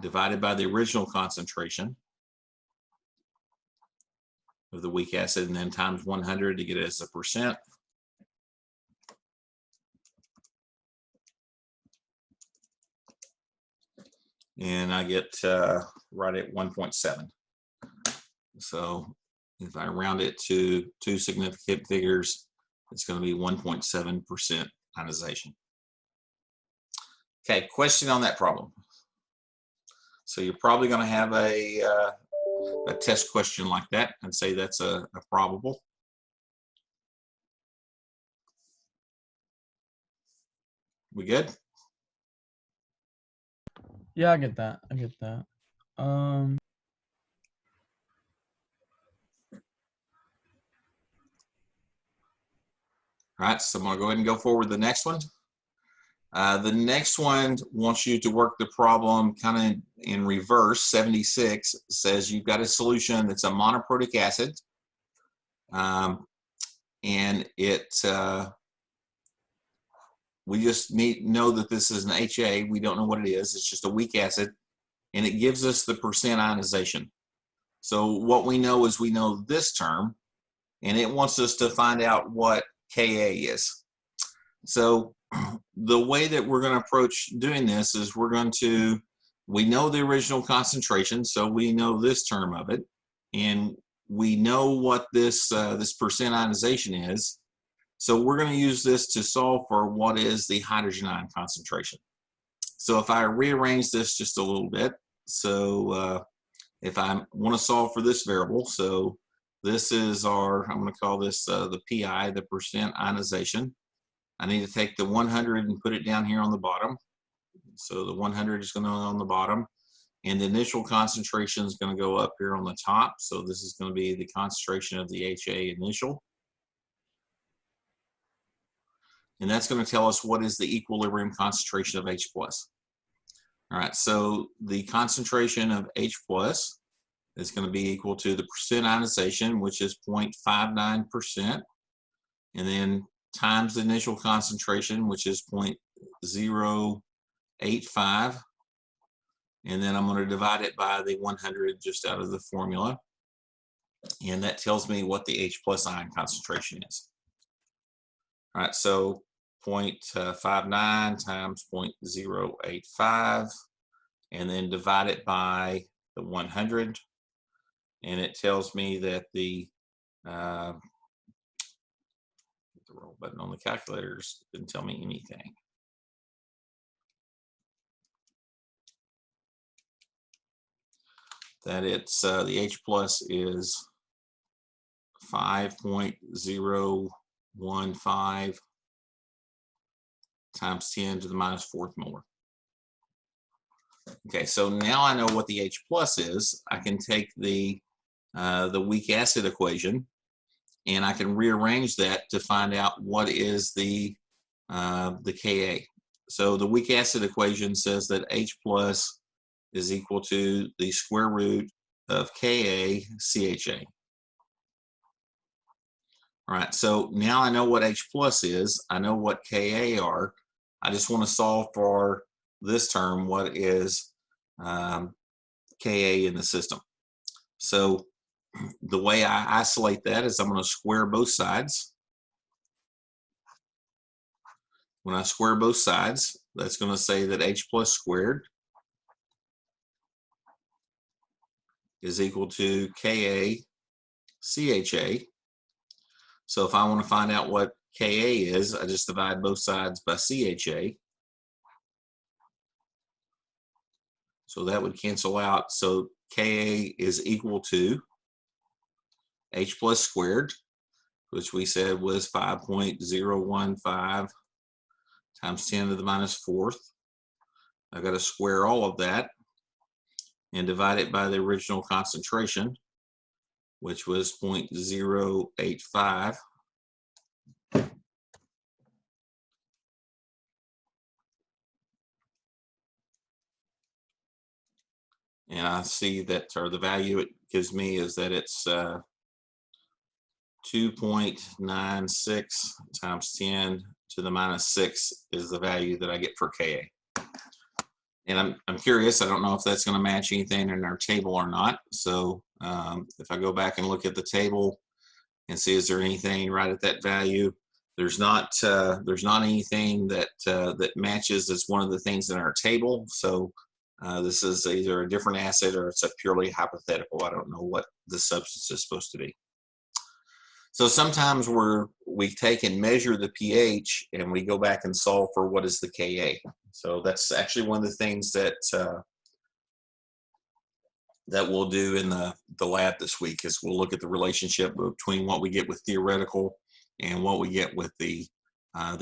divided by the original concentration of the weak acid, and then times 100 to get it as a percent. And I get right at 1.7. So if I round it to two significant figures, it's going to be 1.7% ionization. Okay, question on that problem. So you're probably going to have a test question like that and say that's a probable. We good? Yeah, I get that. I get that. All right, so I'm gonna go ahead and go forward to the next one. The next one wants you to work the problem kind of in reverse. 76 says you've got a solution that's a monoprotic acid. And we just know that this is an HA. We don't know what it is. It's just a weak acid, and it gives us the percent ionization. So what we know is we know this term, and it wants us to find out what Ka is. So the way that we're going to approach doing this is we know the original concentration, so we know this term of it, and we know what this percent ionization is. So we're going to use this to solve for what is the hydrogen ion concentration. So if I rearrange this just a little bit, so if I want to solve for this variable, so this is I'm going to call this the PI, the percent ionization. I need to take the 100 and put it down here on the bottom. So the 100 is going to go on the bottom, and the initial concentration is going to go up here on the top. So this is going to be the concentration of the HA initial. And that's going to tell us what is the equilibrium concentration of H+. All right, so the concentration of H+ is going to be equal to the percent ionization, which is 0.59%, and then times the initial concentration, which is 0.085, and then I'm going to divide it by the 100 just out of the formula, and that tells me what the H+ ion concentration is. All right, so 0.59 times 0.085, and then divide it by the 100, and it tells me that the roll button on the calculators didn't tell me anything. That it's the H+ is 5.015 times 10 to the minus 4th molar. Okay, so now I know what the H+ is. I can take the weak acid equation, and I can rearrange that to find out what is the Ka. So the weak acid equation says that H+ is equal to the square root of Ka Cha. All right, so now I know what H+ is. I know what Ka are. I just want to solve for this term, what is Ka in the system. So the way I isolate that is I'm going to square both sides. When I square both sides, that's going to say that H+ squared is equal to Ka Cha. So if I want to find out what Ka is, I just divide both sides by Cha. So that would cancel out. So Ka is equal to H+ squared, which we said was 5.015 times 10 to the minus 4th. I've got to square all of that and divide it by the original concentration, which was 0.085. And I see that, or the value it gives me is that it's 2.96 times 10 to the minus 6 is the value that I get for Ka. And I'm curious, I don't know if that's going to match anything in our table or not. So if I go back and look at the table and see, is there anything right at that value? There's not anything that matches as one of the things in our table. So this is either a different acid or it's a purely hypothetical. I don't know what the substance is supposed to be. So sometimes we take and measure the pH and we go back and solve for what is the Ka. So that's actually one of the things that we'll do in the lab this week is we'll look at the relationship between what we get with theoretical and what we get with the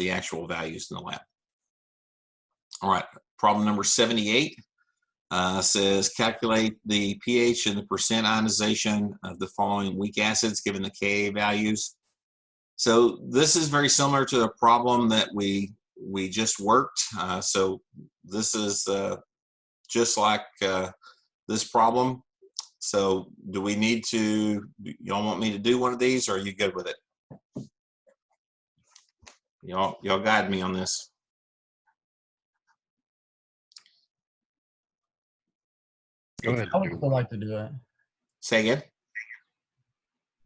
actual values in the lab. All right, problem number 78 says calculate the pH and the percent ionization of the following weak acids given the Ka values. So this is very similar to the problem that we just worked. So this is just like this problem. So do we need to, y'all want me to do one of these, or are you good with it? Y'all guide me on this. Go ahead. I would still like to do it. Say again.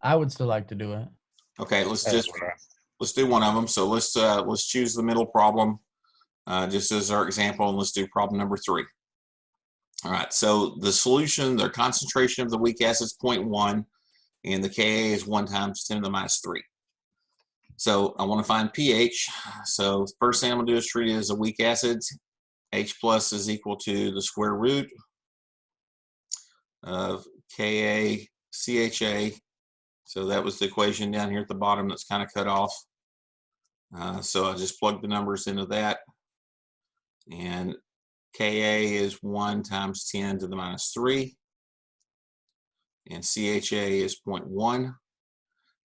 I would still like to do it. Okay, let's That's just what I- let's do one of them. So let's choose the middle problem just as our example, and let's do problem number 3. All right, so the solution, the concentration of the weak acid is 0.1, and the Ka is 1 times 10 to the minus 3. So I want to find pH. So the first thing I'm going to do is treat it as a weak acid. H plus is equal to the square root of Ka Cha. So that was the equation down here at the bottom that's kind of cut off. So I just plug the numbers into that. And Ka is 1 times 10 to the minus 3. And Cha is 0.1.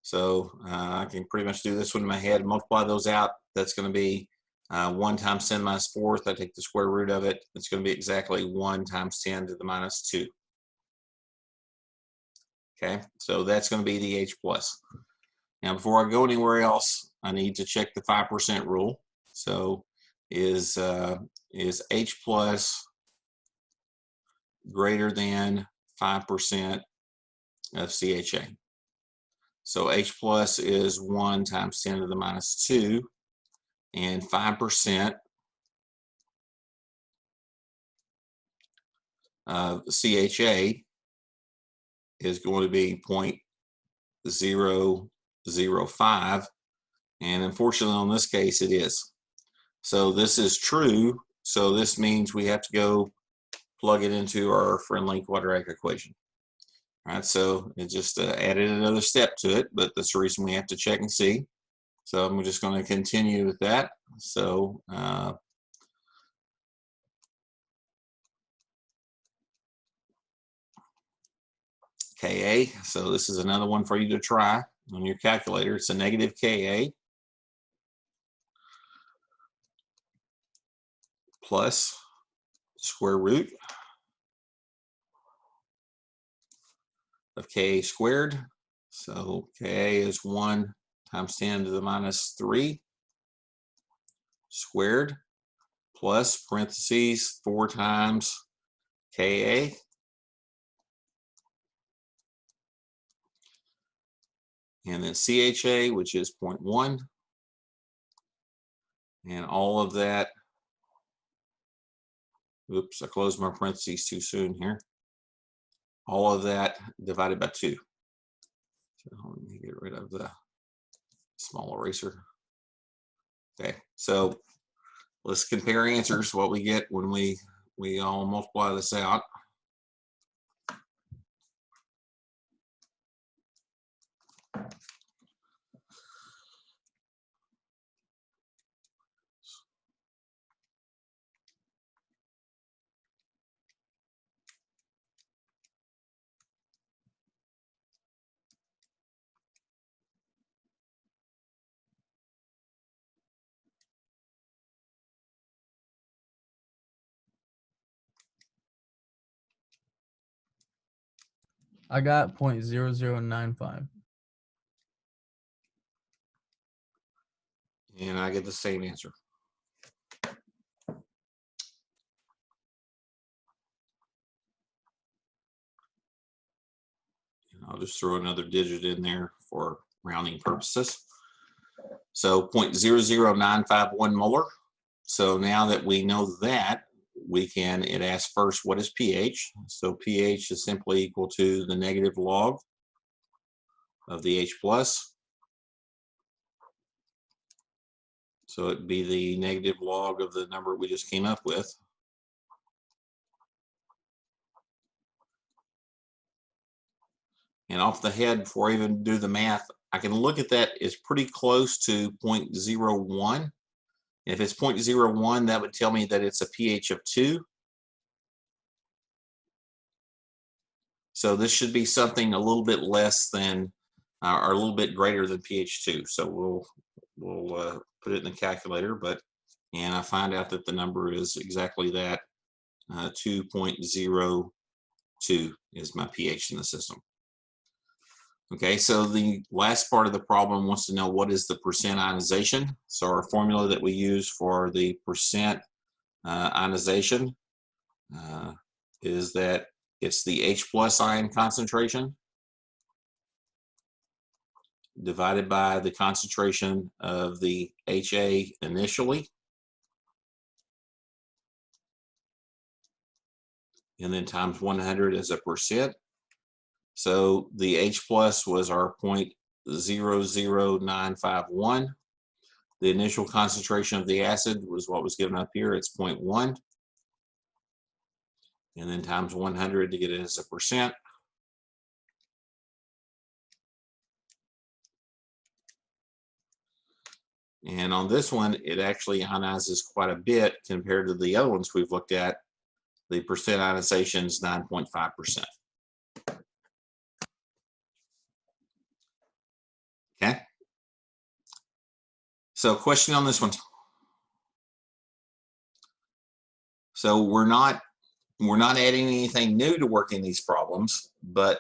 So I can pretty much do this one in my head, multiply those out. That's going to be 1 times 10 minus 4th. I take the square root of it. It's going to be exactly 1 times 10 to the minus 2. Okay, so that's going to be the H plus. Now, before I go anywhere else, I need to check the 5% rule. So is H plus greater than 5% of Cha? So H plus is 1 times 10 to the minus 2, and 5% of Cha is going to be 0.005, and unfortunately on this case it is. So this is true, so this means we have to go plug it into our friendly quadratic equation. All right, so it just added another step to it, but that's the reason we have to check and see. So I'm just going to continue with that. So Ka, so this is another one for you to try on your calculator. It's a negative Ka plus square root of Ka squared. So Ka is 1 times 10 to the minus 3 squared plus parentheses 4 times Ka. And then Cha, which is 0.1. And all of that, oops, I closed my parentheses too soon here. All of that divided by 2. So let me get rid of the small eraser. Okay, so let's compare answers, what we get when we all multiply this out. I got 0.0095. And I get the same answer. And I'll just throw another digit in there for rounding purposes. So 0.00951 molar. So now that we know that, we can, it asks first, what is pH? So pH is simply equal to the negative log of the H plus. So it'd be the negative log of the number we just came up with. And off the head, before I even do the math, I can look at that as pretty close to 0.01. If it's 0.01, that would tell me that it's a pH of 2. So this should be something a little bit less than, or a little bit greater than pH 2. So we'll put it in the calculator, and I find out that the number is exactly that. 2.02 is my pH in the system. Okay, so the last part of the problem wants to know what is the percent ionization. So our formula that we use for the percent ionization is that it's the H+ ion concentration divided by the concentration of the HA initially, and then times 100 as a percent. So the H+ was our 0.00951. The initial concentration of the acid was what was given up here. It's 0.1. And then times 100 to get it as a percent. And on this one, it actually ionizes quite a bit compared to the other ones we've looked at. The percent ionization is 9.5%. Okay. So question on this one. So we're not adding anything new to working these problems, but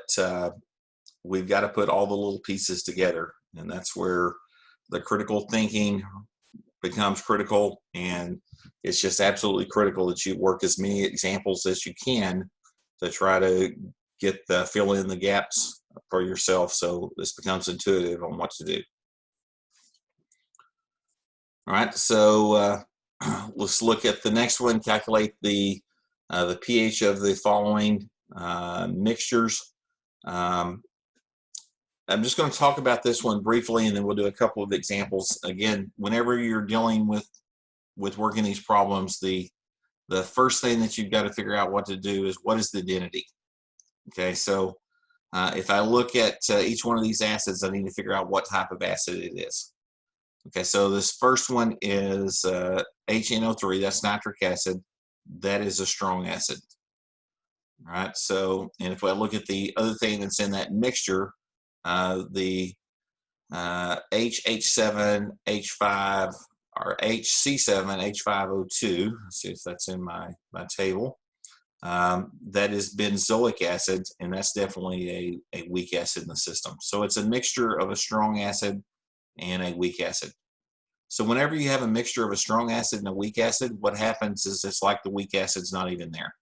we've got to put all the little pieces together, and that's where the critical thinking becomes critical. And it's just absolutely critical that you work as many examples as you can to try to fill in the gaps for yourself, so this becomes intuitive on what to do. All right, so let's look at the next one. Calculate the pH of the following mixtures. I'm just going to talk about this one briefly, and then we'll do a couple of examples. Again, whenever you're dealing with working these problems, the first thing that you've got to figure out what to do is what is the identity. Okay, so if I look at each one of these acids, I need to figure out what type of acid it is. Okay, so this first one is HNO3, that's nitric acid. That is a strong acid. All right, so, and if I look at the other thing that's in that mixture, the HH7, H5, or HC7, H5O2, let's see if that's in my table. That is benzoic acid, and that's definitely a weak acid in the system. So it's a mixture of a strong acid and a weak acid. So whenever you have a mixture of a strong acid and a weak acid, what happens is it's like the weak acid's not even there.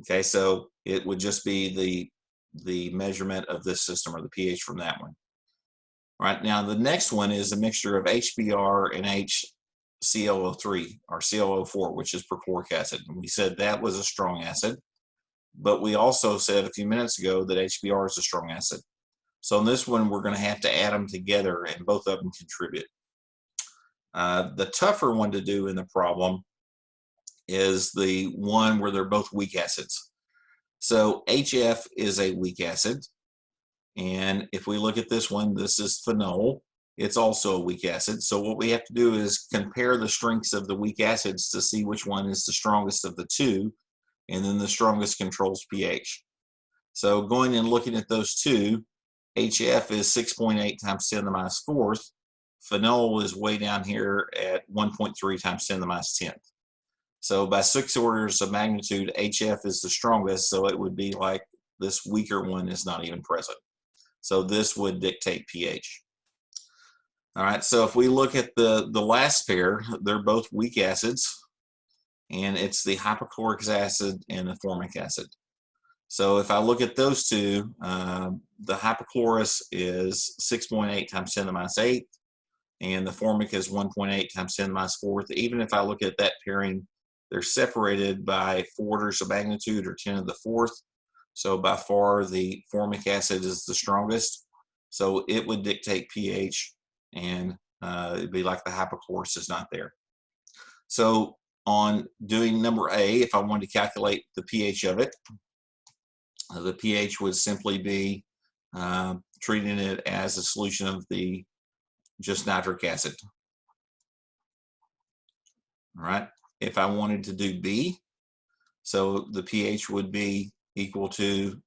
Okay, so it would just be the measurement of this system, or the pH from that one. All right, now the next one is a mixture of HBr and HClO3, or ClO4, which is perchloric acid. And we said that was a strong acid, but we also said a few minutes ago that HBr is a strong acid. So in this one, we're going to have to add them together, and both of them contribute. The tougher one to do in the problem is the one where they're both weak acids. So HF is a weak acid, and if we look at this one, this is phenol. It's also a weak acid. So what we have to do is compare the strengths of the weak acids to see which one is the strongest of the two, and then the strongest controls pH. So going and looking at those two, HF is 6.8 times 10 to the minus 4th. Phenol is way down here at 1.3 times 10 to the minus 10th. So by 6 orders of magnitude, HF is the strongest, so it would be like this weaker one is not even present. So this would dictate pH. All right, so if we look at the last pair, they're both weak acids, and it's the hypochloric acid and the formic acid. So if I look at those two, the hypochlorous is 6.8 times 10 to the minus 8th, and the formic is 1.8 times 10 to the minus 4th. Even if I look at that pairing, they're separated by 4 orders of magnitude, or 10 to the 4th. So by far, the formic acid is the strongest. So it would dictate pH, and it'd be like the hypochlorous is not there. So on doing number A, if I wanted to calculate the pH of it, the pH would simply be treating it as a solution of the just nitric acid. All right. If I wanted to do B, so the pH would be equal to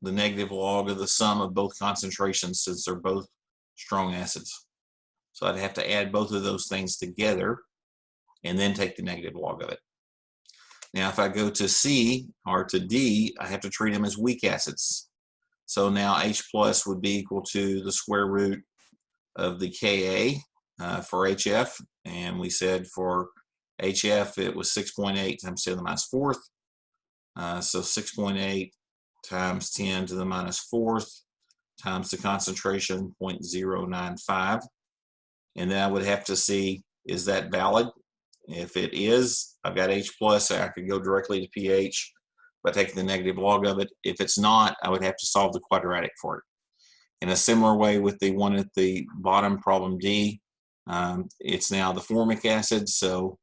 the negative log of the sum of both concentrations, since they're both strong acids. So I'd have to add both of those things together and then take the negative log of it. Now, if I go to C or to D, I have to treat them as weak acids. So now H plus would be equal to the square root of the Ka for HF. And we said for HF, it was 6.8 times 10 to the minus fourth. So 6.8 times 10 to the minus fourth times the concentration 0.095. And then I would have to see, is that valid? If it is, I've got H plus, I could go directly to pH by taking the negative log of it. If it's not, I would have to solve the quadratic for it. In a similar way with the one at the bottom, problem D, it's now the formic acid, so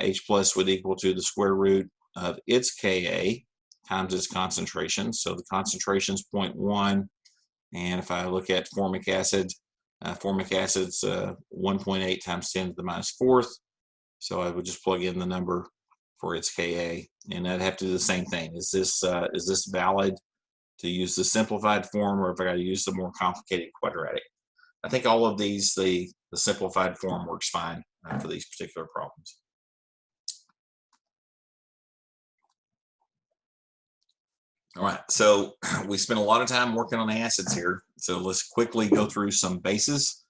H plus would equal to the square root of its Ka times its concentration. So the concentration is 0.1, and if I look at formic acid's 1.8 times 10 to the minus fourth. So I would just plug in the number for its Ka, and I'd have to do the same thing. Is this valid to use the simplified form, or if I got to use the more complicated quadratic? I think all of these, the simplified form works fine for these particular problems. All right, so we spent a lot of time working on acids here. So let's quickly go through some bases.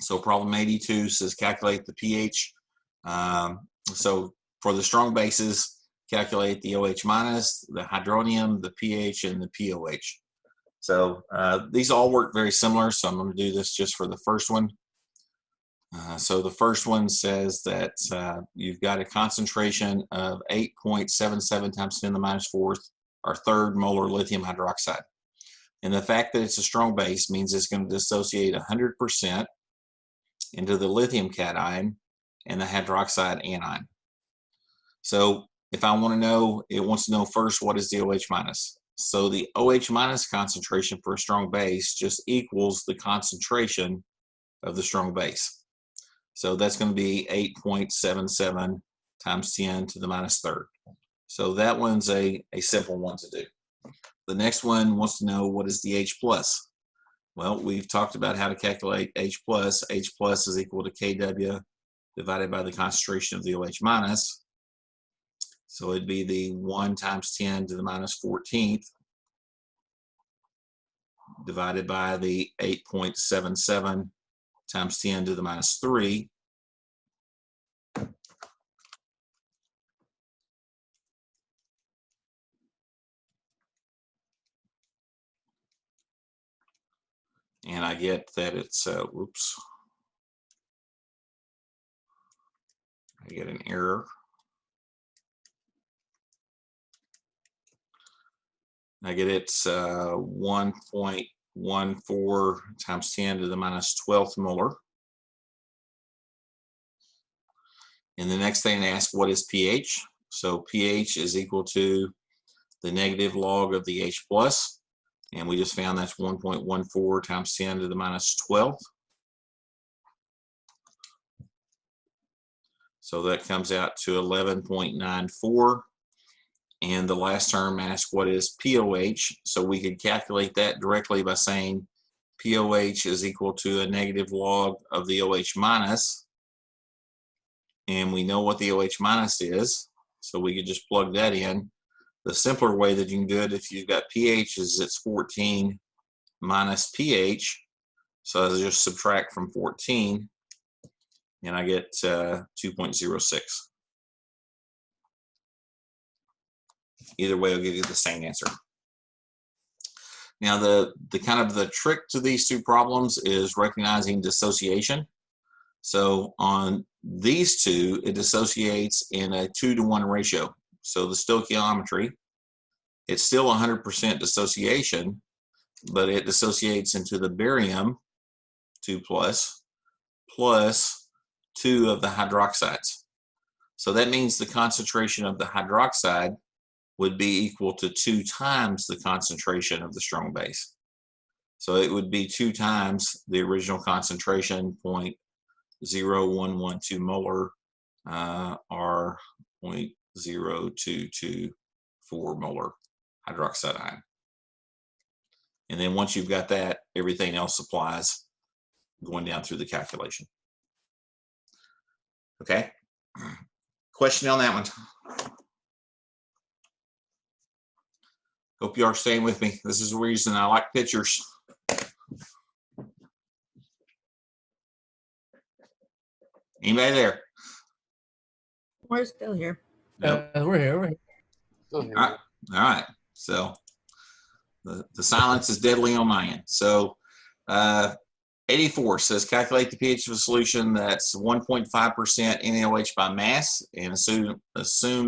So problem 82 says calculate the pH. So for the strong bases, calculate the OH minus, the hydronium, the pH, and the POH. So these all work very similar, so I'm going to do this just for the first one. So the first one says that you've got a concentration of 8.77 times 10 to the minus fourth, or third molar lithium hydroxide. And the fact that it's a strong base means it's going to dissociate 100% into the lithium cation and the hydroxide anion. So if I want to know, it wants to know first, what is the OH minus? So the OH minus concentration for a strong base just equals the concentration of the strong base. So that's going to be 8.77 times 10 to the minus third. So that one's a simple one to do. The next one wants to know, what is the H plus? Well, we've talked about how to calculate H plus. H plus is equal to Kw divided by the concentration of the OH minus. So it'd be the 1 times 10 to the minus 14th divided by the 8.77 times 10 to the minus 3. And I get that it's, whoops, I get an error. I get it's 1.14 times 10 to the minus 12th molar. And the next thing they ask, what is pH? So pH is equal to the negative log of the H plus. And we just found that's 1.14 times 10 to the minus 12th. So that comes out to 11.94. And the last term asks, what is POH? So we could calculate that directly by saying POH is equal to a negative log of the OH minus. And we know what the OH minus is, so we could just plug that in. The simpler way that you can do it, if you've got pH, is it's 14 minus pH. So I just subtract from 14, and I get 2.06. Either way, will give you the same answer. Now, the kind of the trick to these two problems is recognizing dissociation. So on these two, it dissociates in a 2-to-1 ratio. So the stoichiometry, it's still 100% dissociation, but it dissociates into the barium 2+ plus 2 of the hydroxides. So that means the concentration of the hydroxide would be equal to 2 times the concentration of the strong base. So it would be 2 times the original concentration, 0.0112 molar, or 0.0224 molar hydroxide ion. And then once you've got that, everything else applies going down through the calculation. Okay. Question on that one? Hope you are staying with me. This is the reason I like pictures. Anybody there? We're still here. Nope. We're here. We're here. Still here. All right. So the silence is deadly on my end. So 84 says calculate the pH of a solution that's 1.5% NaOH by mass, and assume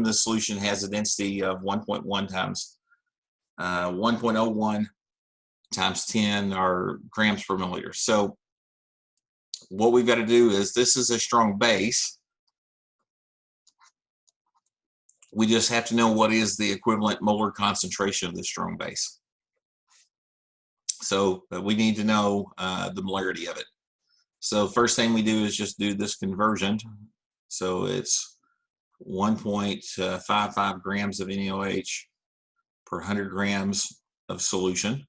the solution has a density of 1.1 times 1.01 times 10 or grams per milliliter. So what we've got to do is, this is a strong base. We just have to know what is the equivalent molar concentration of this strong base. So we need to know the molarity of it. So first thing we do is just do this conversion. So it's 1.55 grams of NaOH per 100 grams of solution.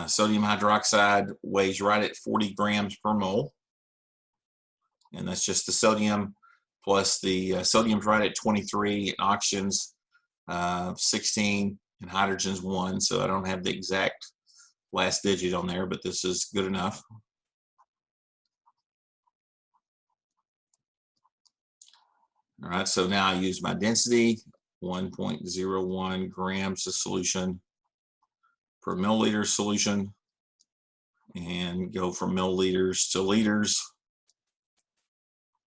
Sodium hydroxide weighs right at 40 grams per mole. And that's just the sodium plus the sodium's right at 23, and oxygen's 16, and hydrogen's 1. So I don't have the exact last digit on there, but this is good enough. All right, so now I use my density, 1.01 grams of solution per milliliter solution, and go from milliliters to liters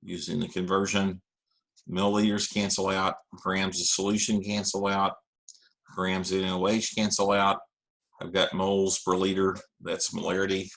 using the conversion. Milliliters cancel out, grams of solution cancel out, grams of NaOH cancel out. I've got moles per liter, that's molarity.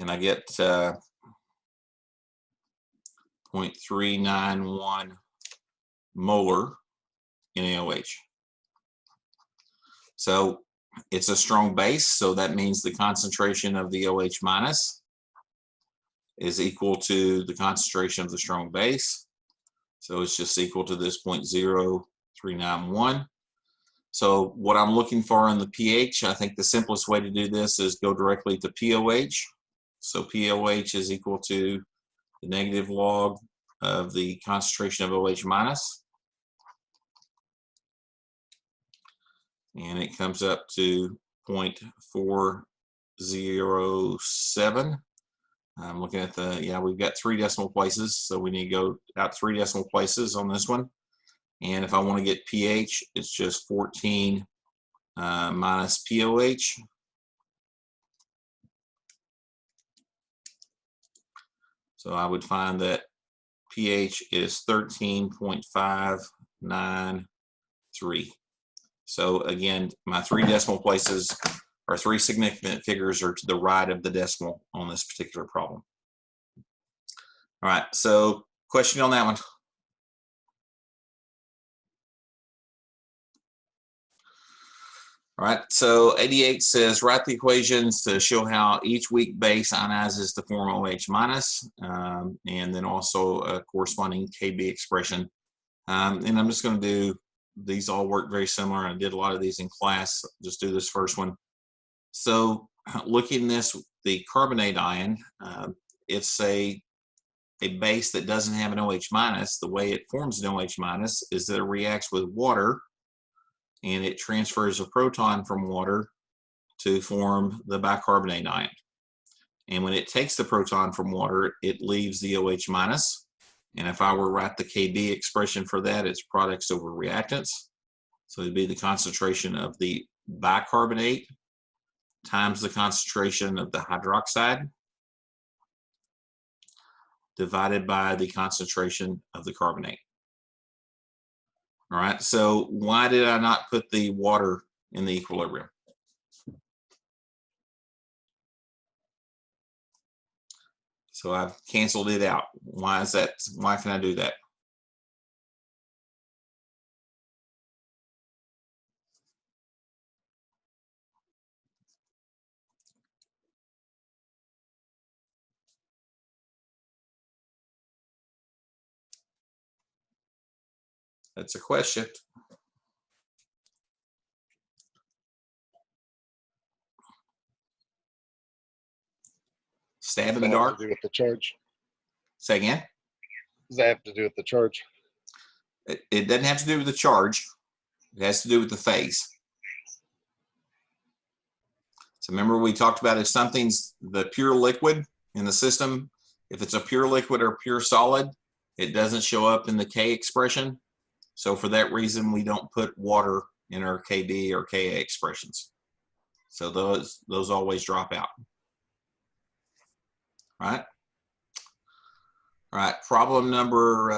And I get 0.391 molar NaOH. So it's a strong base, so that means the concentration of the OH minus is equal to the concentration of the strong base. So it's just equal to this 0.0391. So what I'm looking for in the pH, I think the simplest way to do this is go directly to POH. So POH is equal to the negative log of the concentration of OH minus. And it comes up to 0.407. I'm looking at the, yeah, we've got 3 decimal places, so we need to go out 3 decimal places on this one. And if I want to get pH, it's just 14 minus POH. So I would find that pH is 13.593. So again, my 3 decimal places, or 3 significant figures, are to the right of the decimal on this particular problem. All right, so question on that one. All right, so 88 says write the equations to show how each weak base ionizes to form OH minus, and then also a corresponding KB expression. And I'm just going to do, these all work very similar. I did a lot of these in class. Just do this first one. So looking at this, the carbonate ion, it's a base that doesn't have an OH minus. The way it forms an OH minus is that it reacts with water, and it transfers a proton from water to form the bicarbonate ion. And when it takes the proton from water, it leaves the OH minus. And if I were to write the KB expression for that, it's products over reactants. So it'd be the concentration of the bicarbonate times the concentration of the hydroxide divided by the concentration of the carbonate. All right, so why did I not put the water in the equilibrium? So I've canceled it out. Why is that? Why can I do that? That's a question. Stab in the Does that have dark. to do with the charge? Say again. Does that have to do with the charge? It doesn't have to do with the charge. It has to do with the phase. So remember we talked about if something's the pure liquid in the system, if it's a pure liquid or pure solid, it doesn't show up in the K expression. So for that reason, we don't put water in our KB or Ka expressions. So those always drop out. Right? All right, problem number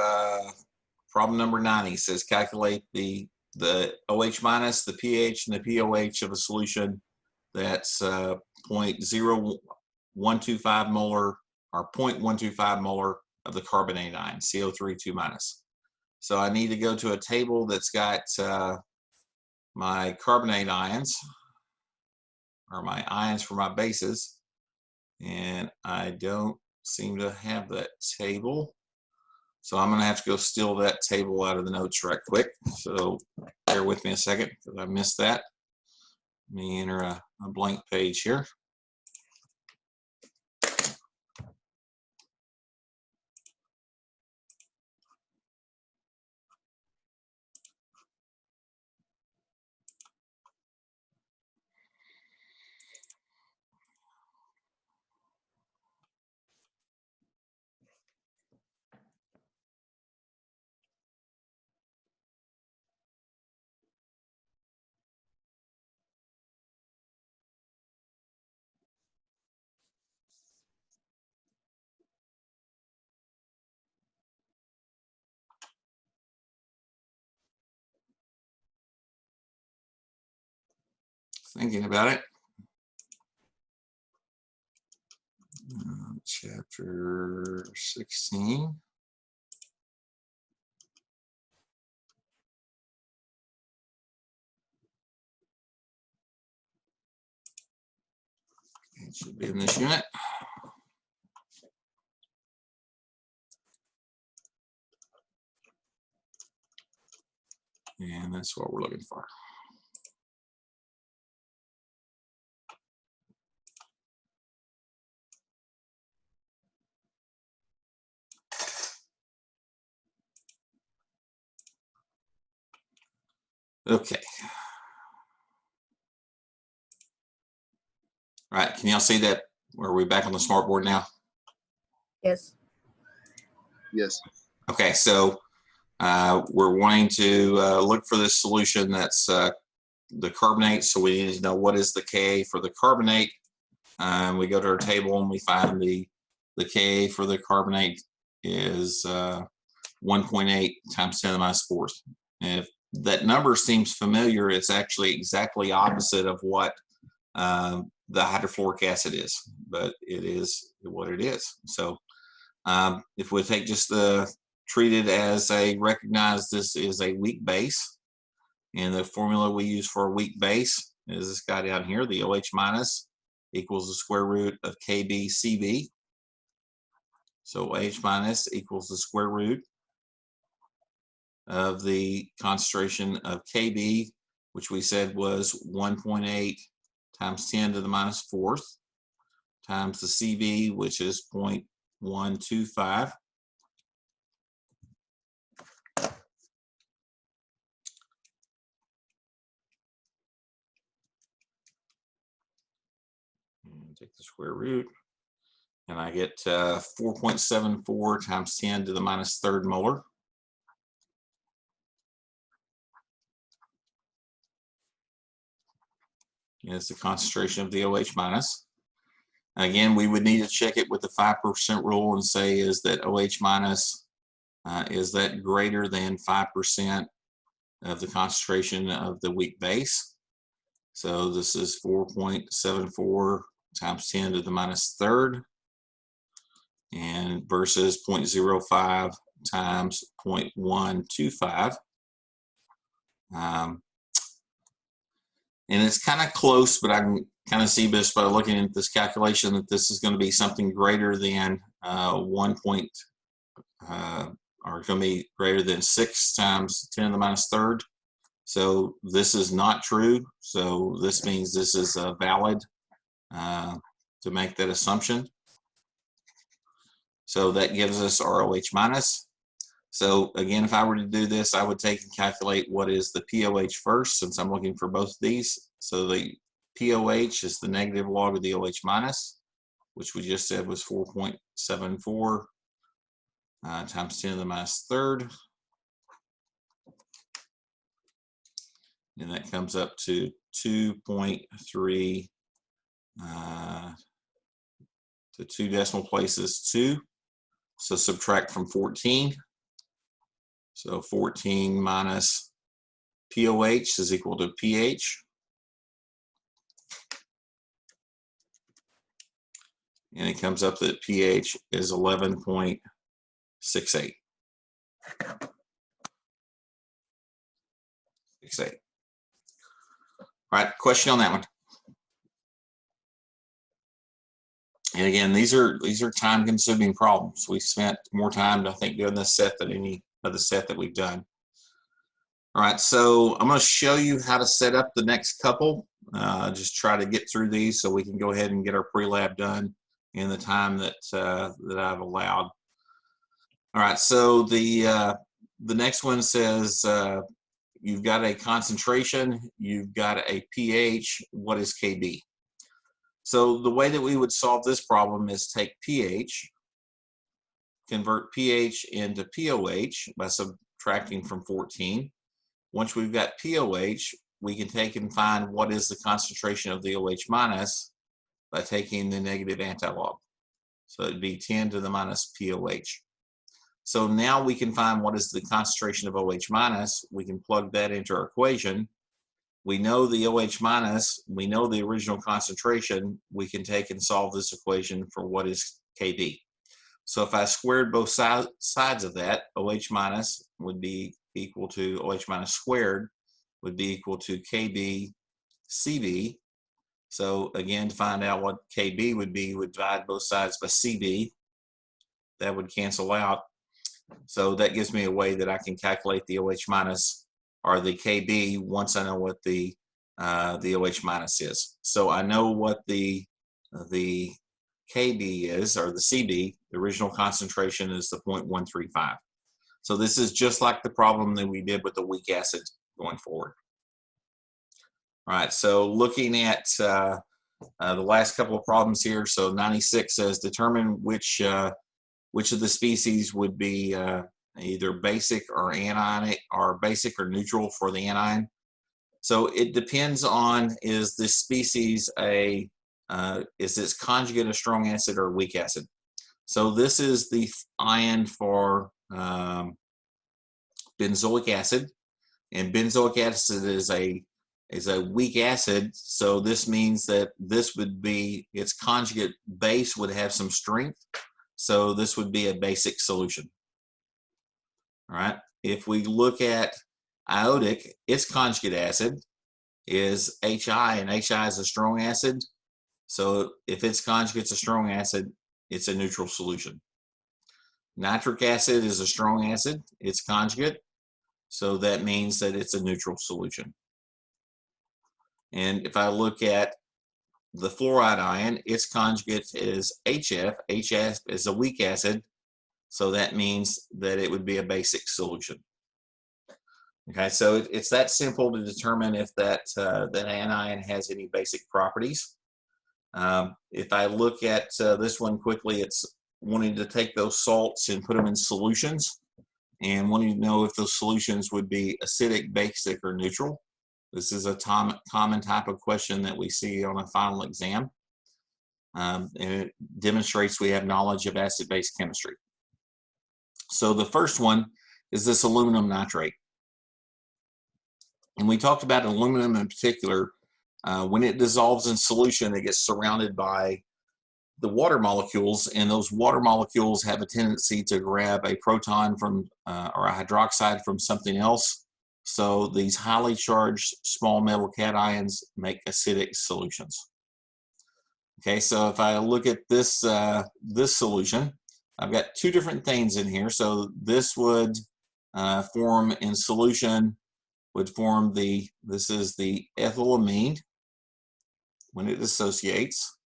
90 says calculate the OH minus, the pH, and the POH of a solution that's 0.0125 molar or 0.125 molar of the carbonate ion, CO3 2 minus. So I need to go to a table that's got my carbonate ions, or my ions for my bases, and I don't seem to have that table. So I'm gonna have to go steal that table out of the notes right quick. So bear with me a second because I missed that. Let me enter a blank page here. Thinking about it. Chapter 16. It should be in this unit. And that's what we're looking for. Okay. All right, can y'all see that? Are we back on the smartboard now? Yes. Yes. Okay, so we're wanting to look for this solution that's the carbonate. So we need to know what is the Ka for the carbonate. We go to our table and we find the Ka for the carbonate is 1.8 times 10 to the minus 4th. And if that number seems familiar, it's actually exactly opposite of what the hydrofluoric acid is, but it is what it is. So if we take just treat it as recognize this is a weak base, and the formula we use for a weak base is this guy down here, the OH minus equals the square root of KBCB. So OH minus equals the square root of the concentration of KB, which we said was 1.8 times 10 to the minus 4th, times the CV, which is 0.125. And take the square root, and I get 4.74 times 10 to the minus 3rd molar. Is the concentration of the OH minus. Again, we would need to check it with the 5% rule and say, is that OH minus, is that greater than 5% of the concentration of the weak base? So this is 4.74 times 10 to the minus 3rd. and versus 0.05 times 0.125. And it's kind of close, but I can kind of see just by looking at this calculation that this is going to be something greater than or going to be greater than 6 times 10 to the minus third. So this is not true. So this means this is valid to make that assumption. So that gives us ROH minus. So again, if I were to do this, I would take and calculate what is the POH first, since I'm looking for both of these. So the POH is the negative log of the OH minus, which we just said was 4.74 times 10 to the minus third. And that comes up to 2.3 to 2 decimal places 2. So subtract from 14. So 14 minus POH is equal to pH. And it comes up that pH is 11.68. All right, question on that one. And again, these are time-consuming problems. We've spent more time, I think, doing this set than any other set that we've done. All right, so I'm going to show you how to set up the next couple. Just try to get through these so we can go ahead and get our pre-lab done in the time that that I've allowed. All right, so the next one says you've got a concentration, you've got a pH. What is Kb? So the way that we would solve this problem is take pH, convert pH into POH by subtracting from 14. Once we've got POH, we can take and find what is the concentration of the OH minus by taking the negative antilog. So it'd be 10 to the minus POH. So now we can find what is the concentration of OH minus. We can plug that into our equation. We know the OH minus, we know the original concentration. We can take and solve this equation for what is Kb. So if I squared both sides of that, OH minus would be equal to OH minus squared would be equal to Kb Cb. So again, to find out what Kb would be, would divide both sides by Cb. That would cancel out. So that gives me a way that I can calculate the OH minus or the Kb once I know what the OH minus is. So I know what the Kb is, or the Cb, the original concentration is the 0.135. So this is just like the problem that we did with the weak acid going forward. All right, so looking at the last couple of problems here. So 96 says determine which of the species would be either basic or anionic, or basic or neutral for the anion. So it depends on, is this species is its conjugate a strong acid or a weak acid? So this is the ion for benzoic acid, and benzoic acid is a weak acid. So this means that this would be, its conjugate base would have some strength. So this would be a basic solution. All right. If we look at iodic, its conjugate acid is HI, and HI is a strong acid. So if its conjugate's a strong acid, it's a neutral solution. Nitric acid is a strong acid, its conjugate. So that means that it's a neutral solution. And if I look at the fluoride ion, its conjugate is HF. HF is a weak acid. So that means that it would be a basic solution. Okay, so it's that simple to determine if that anion has any basic properties. If I look at this one quickly, it's wanting to take those salts and put them in solutions, and wanting to know if those solutions would be acidic, basic, or neutral. This is a common type of question that we see on a final exam, and it demonstrates we have knowledge of acid-base chemistry. So the first one is this aluminum nitrate. And we talked about aluminum in particular. When it dissolves in solution, it gets surrounded by the water molecules, and those water molecules have a tendency to grab a proton from or a hydroxide from something else. So these highly charged small metal cations make acidic solutions. Okay, so if I look at this this solution, I've got two different things in here. So this would form in solution, would form this is the ethylamine when it dissociates,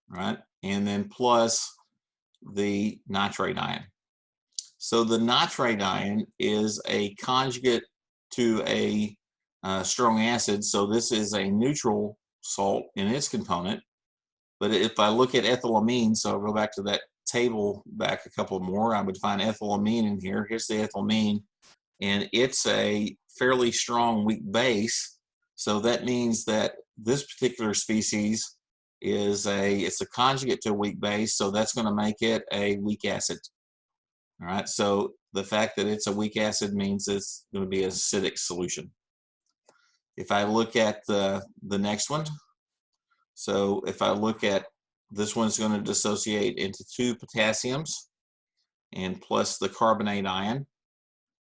right? And then plus the nitrate ion. So the nitrate ion is a conjugate to a strong acid. So this is a neutral salt in its component. But if I look at ethylamine, so I'll go back to that table back a couple more, I would find ethylamine in here. Here's the ethylamine, and it's a fairly strong weak base. So that means that this particular species is it's a conjugate to a weak base, so that's going to make it a weak acid. All right, so the fact that it's a weak acid means it's going to be an acidic solution. If I look at the next one, so if I look at this one's going to dissociate into 2 potassiums and plus the carbonate ion.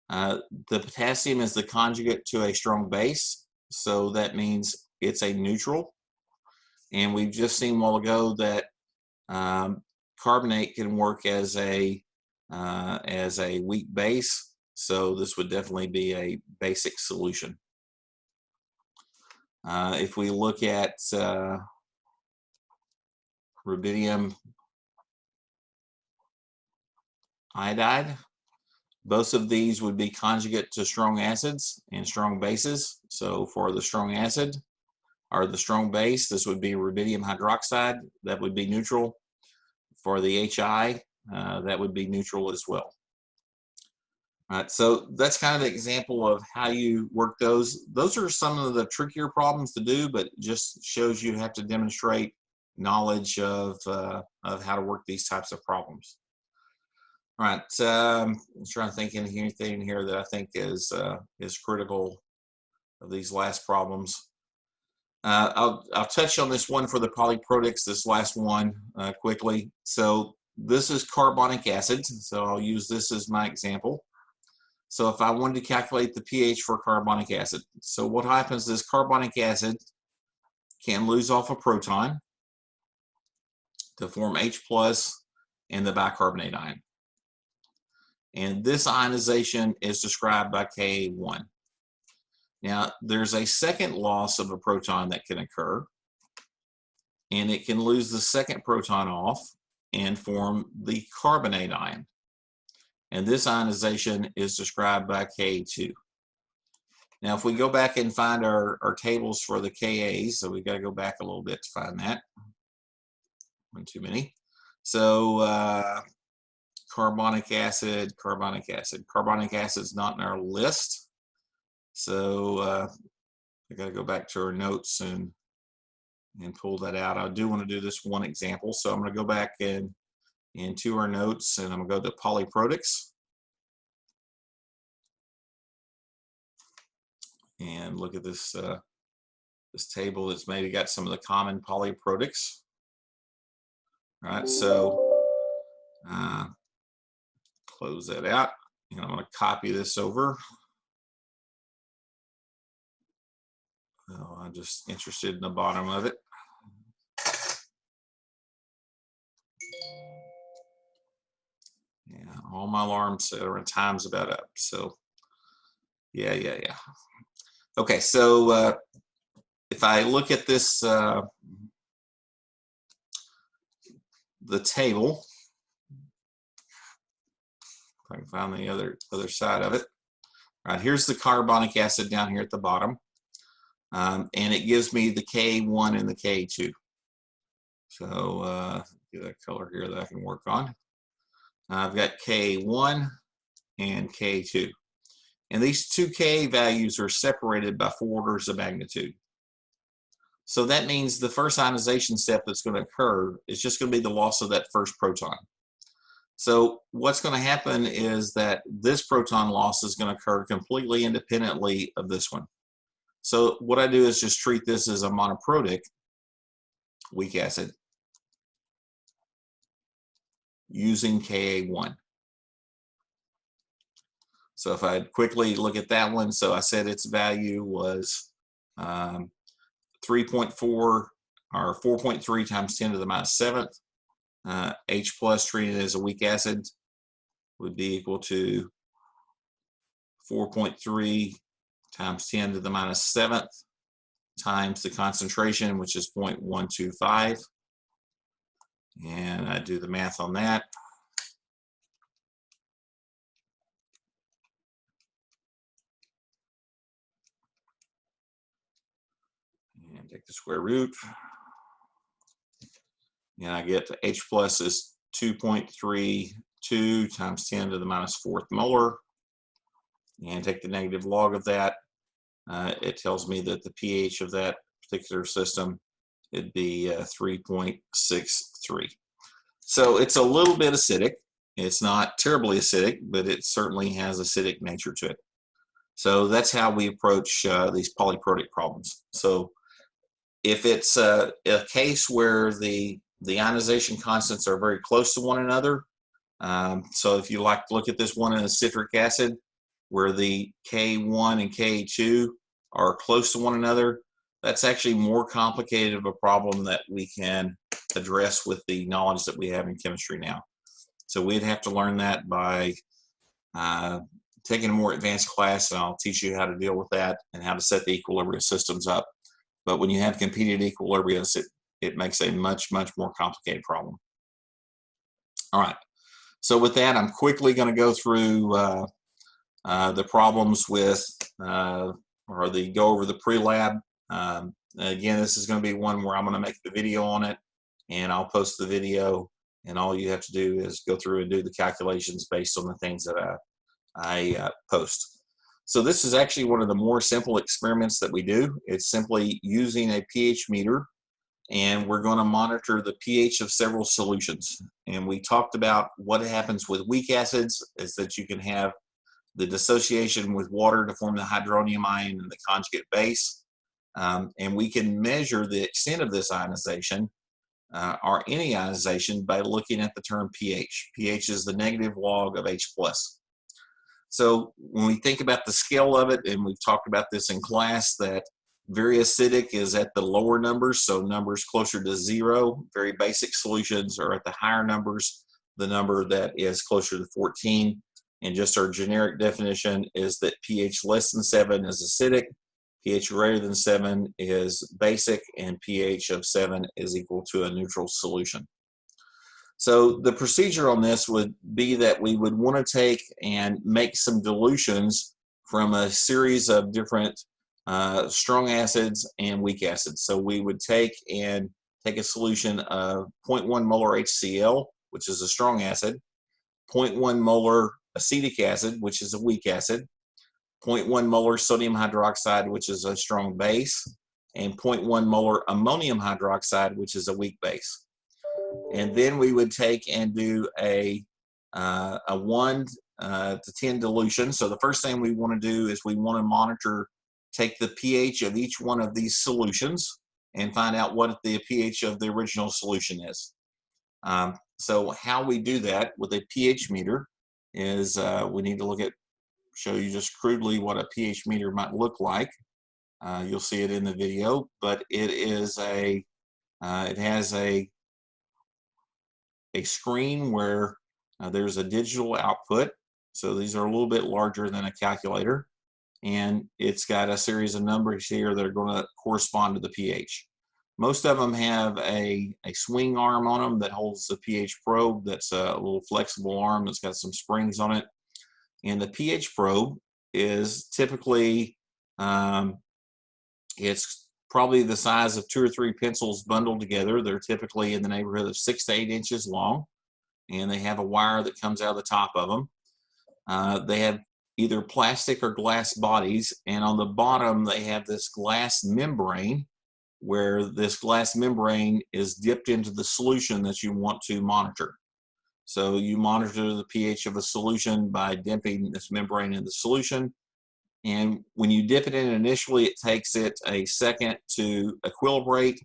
The potassium is the conjugate to a strong base, so that means it's a neutral. And we've just seen a while ago that carbonate can work as a weak base, so this would definitely be a basic solution. If we look at rubidium iodide, both of these would be conjugate to strong acids and strong bases. So for the strong acid or the strong base, this would be rubidium hydroxide. That would be neutral. For the HI, that would be neutral as well. All right, so that's kind of an example of how you work those. Those are some of the trickier problems to do, but it just shows you have to demonstrate knowledge of how to work these types of problems. All right, I'm trying to think of anything here that I think is critical of these last problems. I'll touch on this one for the polyprotics, this last one quickly. So this is carbonic acid, so I'll use this as my example. So if I wanted to calculate the pH for carbonic acid, so what happens is carbonic acid can lose off a proton to form H plus and the bicarbonate ion. And this ionization is described by Ka1. Now, there's a second loss of a proton that can occur, and it can lose the second proton off and form the carbonate ion. And this ionization is described by Ka2. Now, if we go back and find our tables for the Kas, so we've got to go back a little bit to find that. One too many. So carbonic acid. Carbonic acid's not in our list. So I got to go back to our notes and pull that out. I do want to do this one example. So I'm going to go back into our notes, and I'm going to go to polyprotics. And look at this this table that's maybe got some of the common polyprotics. All right, so close that out, and I'm going to copy this over. Oh, I'm just interested in the bottom of it. Yeah, all my alarms are time's about up. So yeah. Okay, so if I look at this, the table, if I can find the other side of it. All right, here's the carbonic acid down here at the bottom, and it gives me the K1 and the K2. So get a color here that I can work on. I've got K1 and K2. And these two K values are separated by 4 orders of magnitude. So that means the first ionization step that's going to occur is just going to be the loss of that first proton. So what's going to happen is that this proton loss is going to occur completely independently of this one. So what I do is just treat this as a monoprotic, weak acid using Ka1. So if I quickly look at that one, so I said its value was 3.4 or 4.3 times 10 to the minus 7th. H plus treated as a weak acid would be equal to 4.3 times 10 to the minus 7th times the concentration, which is 0.125. And I do the math on that. And take the square root. And I get H plus is 2.32 times 10 to the minus 4th molar. And take the negative log of that. It tells me that the pH of that particular system would be 3.63. So it's a little bit acidic. It's not terribly acidic, but it certainly has acidic nature to it. So that's how we approach these polyprotic problems. So if it's a case where the ionization constants are very close to one another, so if you like to look at this one in a citric acid, where the K1 and K2 are close to one another, that's actually more complicated of a problem that we can address with the knowledge that we have in chemistry now. So we'd have to learn that by taking a more advanced class, and I'll teach you how to deal with that and how to set the equilibrium systems up. But when you have competed equilibriums, it makes a much, much more complicated problem. All right, so with that, I'm quickly going to go through the problems with, go over the pre-lab. Again, this is going to be one where I'm going to make the video on it, and I'll post the video, and all you have to do is go through and do the calculations based on the things that I post. So this is actually one of the more simple experiments that we do. It's simply using a pH meter, and we're going to monitor the pH of several solutions. And we talked about what happens with weak acids is that you can have the dissociation with water to form the hydronium ion and the conjugate base. And we can measure the extent of this ionization or any ionization by looking at the term pH. pH is the negative log of H plus. So when we think about the scale of it, and we've talked about this in class, that very acidic is at the lower numbers, so numbers closer to 0. Very basic solutions are at the higher numbers, the number that is closer to 14. And just our generic definition is that pH less than 7 is acidic, pH greater than 7 is basic, and pH of 7 is equal to a neutral solution. So the procedure on this would be that we would want to take and make some dilutions from a series of different strong acids and weak acids. So we would take a solution of 0.1 molar HCl, which is a strong acid, 0.1 molar acetic acid, which is a weak acid, 0.1 molar sodium hydroxide, which is a strong base, and 0.1 molar ammonium hydroxide, which is a weak base. And then we would take and do a 1 to 10 dilution. So the first thing we want to do is we want to take the pH of each one of these solutions and find out what the pH of the original solution is. So how we do that with a pH meter is we need to show you just crudely what a pH meter might look like. You'll see it in the video, but it has a screen where there's a digital output. So these are a little bit larger than a calculator, and it's got a series of numbers here that are going to correspond to the pH. Most of them have a swing arm on them that holds the pH probe. That's a little flexible arm that's got some springs on it. And the pH probe is typically, it's probably the size of 2 or 3 pencils bundled together. They're typically in the neighborhood of 6 to 8 inches long, and they have a wire that comes out of the top of them. They have either plastic or glass bodies, and on the bottom they have this glass membrane, where this glass membrane is dipped into the solution that you want to monitor. So you monitor the pH of a solution by dipping this membrane in the solution. And when you dip it in initially, it takes it a second to equilibrate,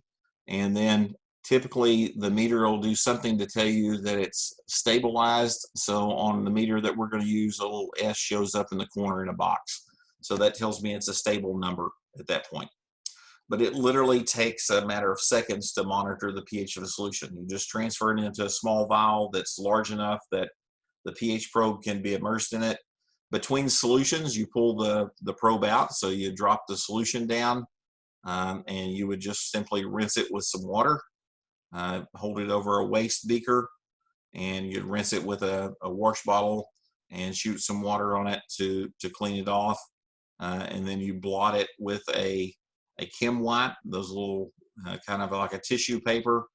and then typically the meter will do something to tell you that it's stabilized. So on the meter that we're going to use, a little S shows up in the corner in a box. So that tells me it's a stable number at that point. But it literally takes a matter of seconds to monitor the pH of a solution. You just transfer it into a small vial that's large enough that the pH probe can be immersed in it. Between solutions, you pull the probe out, so you drop the solution down, and you would just simply rinse it with some water, hold it over a waste beaker, and you'd rinse it with a wash bottle and shoot some water on it to clean it off. And then you blot it with a chem wipe, those little kind of like a tissue paper.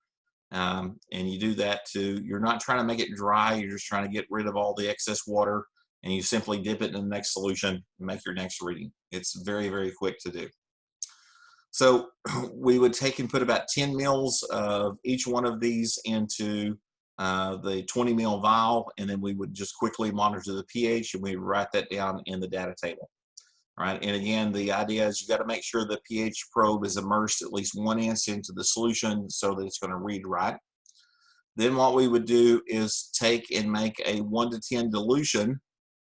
And you do that you're not trying to make it dry, you're just trying to get rid of all the excess water, and you simply dip it in the next solution and make your next reading. It's very, very quick to do. So we would take and put about 10 mils of each one of these into the 20 mil vial, and then we would just quickly monitor the pH, and we write that down in the data table. All right, and again, the idea is you got to make sure the pH probe is immersed at least 1 inch into the solution so that it's going to read right. Then what we would do is take and make a 1 to 10 dilution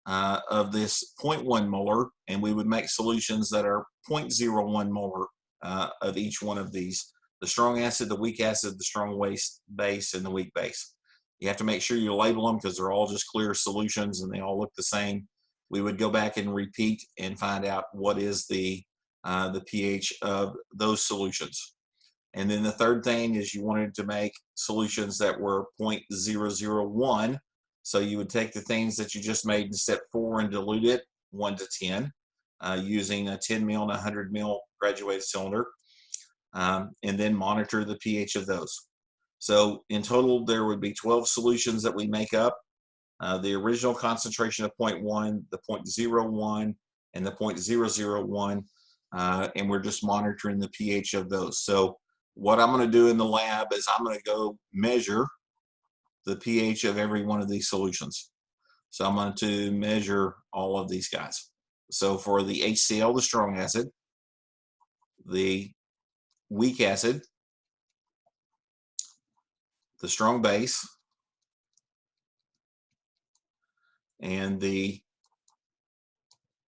of this 0.1 molar, and we would make solutions that are 0.01 molar of each one of these: the strong acid, the weak acid, the strong base, and the weak base. You have to make sure you label them because they're all just clear solutions and they all look the same. We would go back and repeat and find out what is the pH of those solutions. And then the third thing is you wanted to make solutions that were 0.001. So you would take the things that you just made in step 4 and dilute it 1 to 10 using a 10 mil and 100 mil graduated cylinder, and then monitor the pH of those. So in total, there would be 12 solutions that we make up. The original concentration of 0.1, the 0.01, and the 0.001, and we're just monitoring the pH of those. So what I'm going to do in the lab is I'm going to go measure the pH of every one of these solutions. So I'm going to measure all of these guys. So for the HCl, the strong acid, the weak acid, the strong base, and the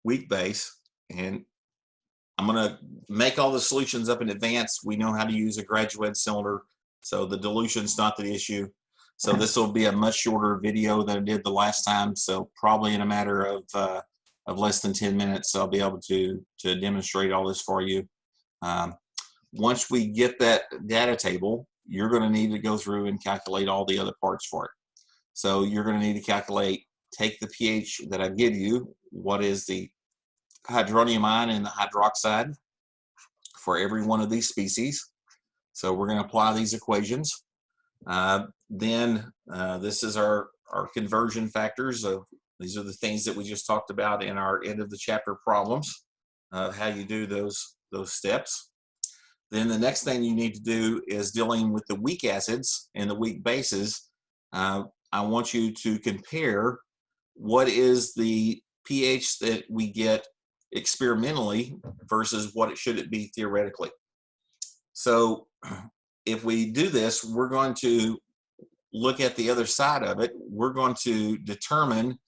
weak base, and I'm going to make all the solutions up in advance. We know how to use a graduated cylinder, so the dilution's not the issue. So this will be a much shorter video than I did the last time, so probably in a matter of less than 10 minutes, I'll be able to demonstrate all this for you. Once we get that data table, you're going to need to go through and calculate all the other parts for it. So you're going to need to calculate, take the pH that I give you, what is the hydronium ion and the hydroxide for every one of these species. So we're going to apply these equations. Then this is our conversion factors. These are the things that we just talked about in our end of the chapter problems, how you do those steps. Then the next thing you need to do is dealing with the weak acids and the weak bases. I want you to compare what is the pH that we get experimentally versus what should it be theoretically. So if we do this, we're going to look at the other side of it. We're going to determine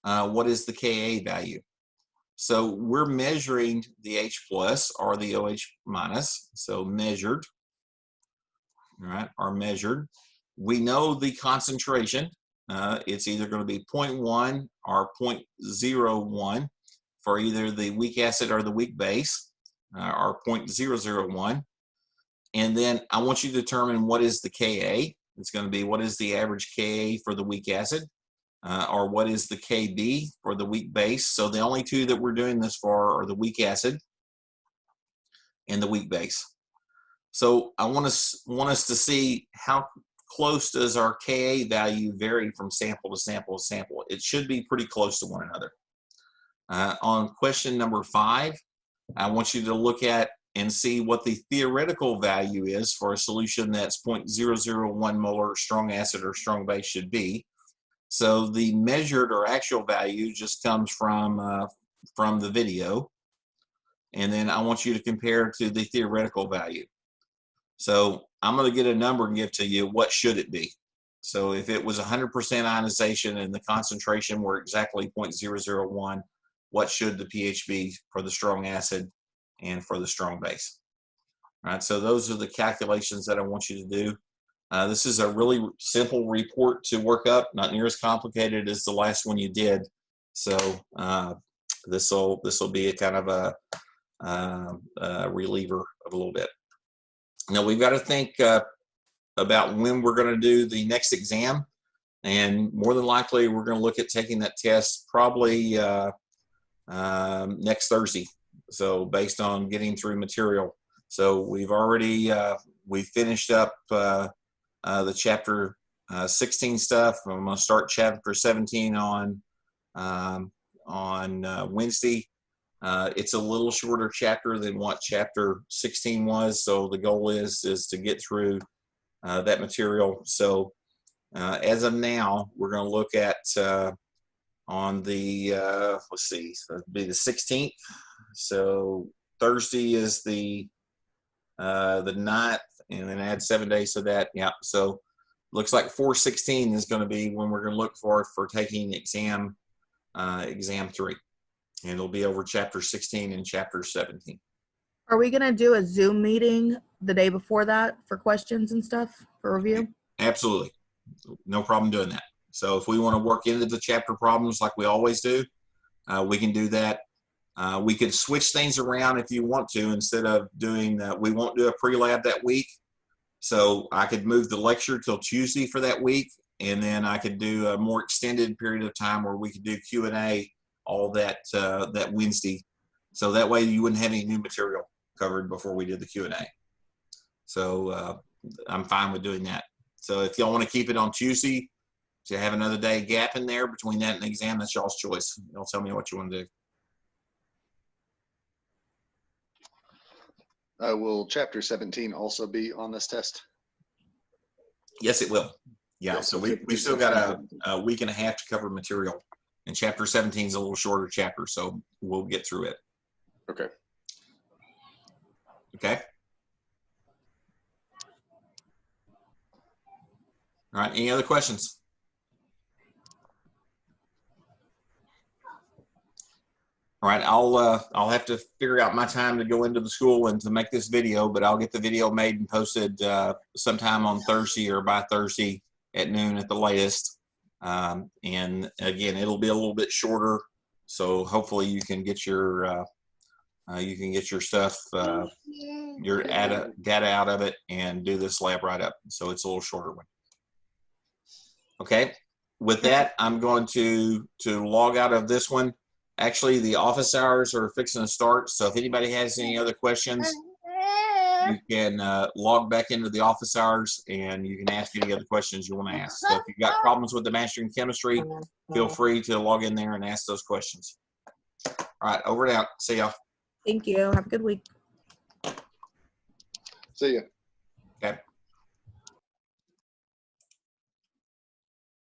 what is the Ka value. So we're measuring the H plus or the OH minus, so measured, all right, or measured. We know the concentration. It's either going to be 0.1 or 0.01 for either the weak acid or the weak base, or 0.001. And then I want you to determine what is the Ka. It's going to be what is the average Ka for the weak acid, or what is the Kb for the weak base. So the only two that we're doing this for are the weak acid and the weak base. So I want us to see how close does our Ka value vary from sample to sample to sample. It should be pretty close to one another. On question number 5, I want you to look at and see what the theoretical value is for a solution that's 0.001 molar strong acid or strong base should be. So the measured or actual value just comes from the video. And then I want you to compare to the theoretical value. So I'm going to get a number and give to you. What should it be? So if it was 100% ionization and the concentration were exactly 0.001, what should the pH be for the strong acid and for the strong base? All right, so those are the calculations that I want you to do. This is a really simple report to work up, not near as complicated as the last one you did. So this will be a kind of a reliever of a little bit. Now we've got to think about when we're going to do the next exam, and more than likely we're going to look at taking that test probably next Thursday. So based on getting through material. So we've already we finished up the chapter 16 stuff. I'm going to start chapter 17 on Wednesday. It's a little shorter chapter than what chapter 16 was. So the goal is to get through that material. So as of now, we're going to look at on the let's see, so it'll be the 16th. So Thursday is the 9th, and then add 7 days to that. Yeah, so looks like 4/16 is going to be when we're going to look for taking exam 3, and it'll be over chapter 16 and chapter 17. Are we gonna do a Zoom meeting the day before that for questions and stuff for review? Absolutely, no problem doing that. So if we want to work into the chapter problems like we always do, we can do that. We could switch things around if you want to. Instead of doing, we won't do a pre-lab that week. So I could move the lecture till Tuesday for that week, and then I could do a more extended period of time where we could do Q&A all that Wednesday. So that way you wouldn't have any new material covered before we did the Q&A. So I'm fine with doing that. So if y'all want to keep it on Tuesday to have another day gap in there between that and the exam, that's y'all's choice. Y'all tell me what you want to do. Will chapter 17 also be on this test? Yes, it will. Yeah, Okay, so so we've still got a week and a half to cover material. And chapter 17 is a little shorter chapter, so we'll get through it. Okay. Okay? All right, any other questions? All right, I'll have to figure out my time to go into the school and to make this video, but I'll get the video made and posted sometime on Thursday or by Thursday at noon at the latest. And again, it'll be a little bit shorter, so hopefully you can get your stuff, your data out of it and do this lab right up. So it's a little shorter one. Okay, with that, I'm going to log out of this one. Actually, the office hours are fixing to start, so if anybody has any other questions, you can log back into the office hours and you can ask any other questions you want to ask. So if you've got problems with the Mastering Chemistry, feel free to log in there and ask those questions. All right, over and out. See y'all. Thank you. Have a good week. See ya. Okay.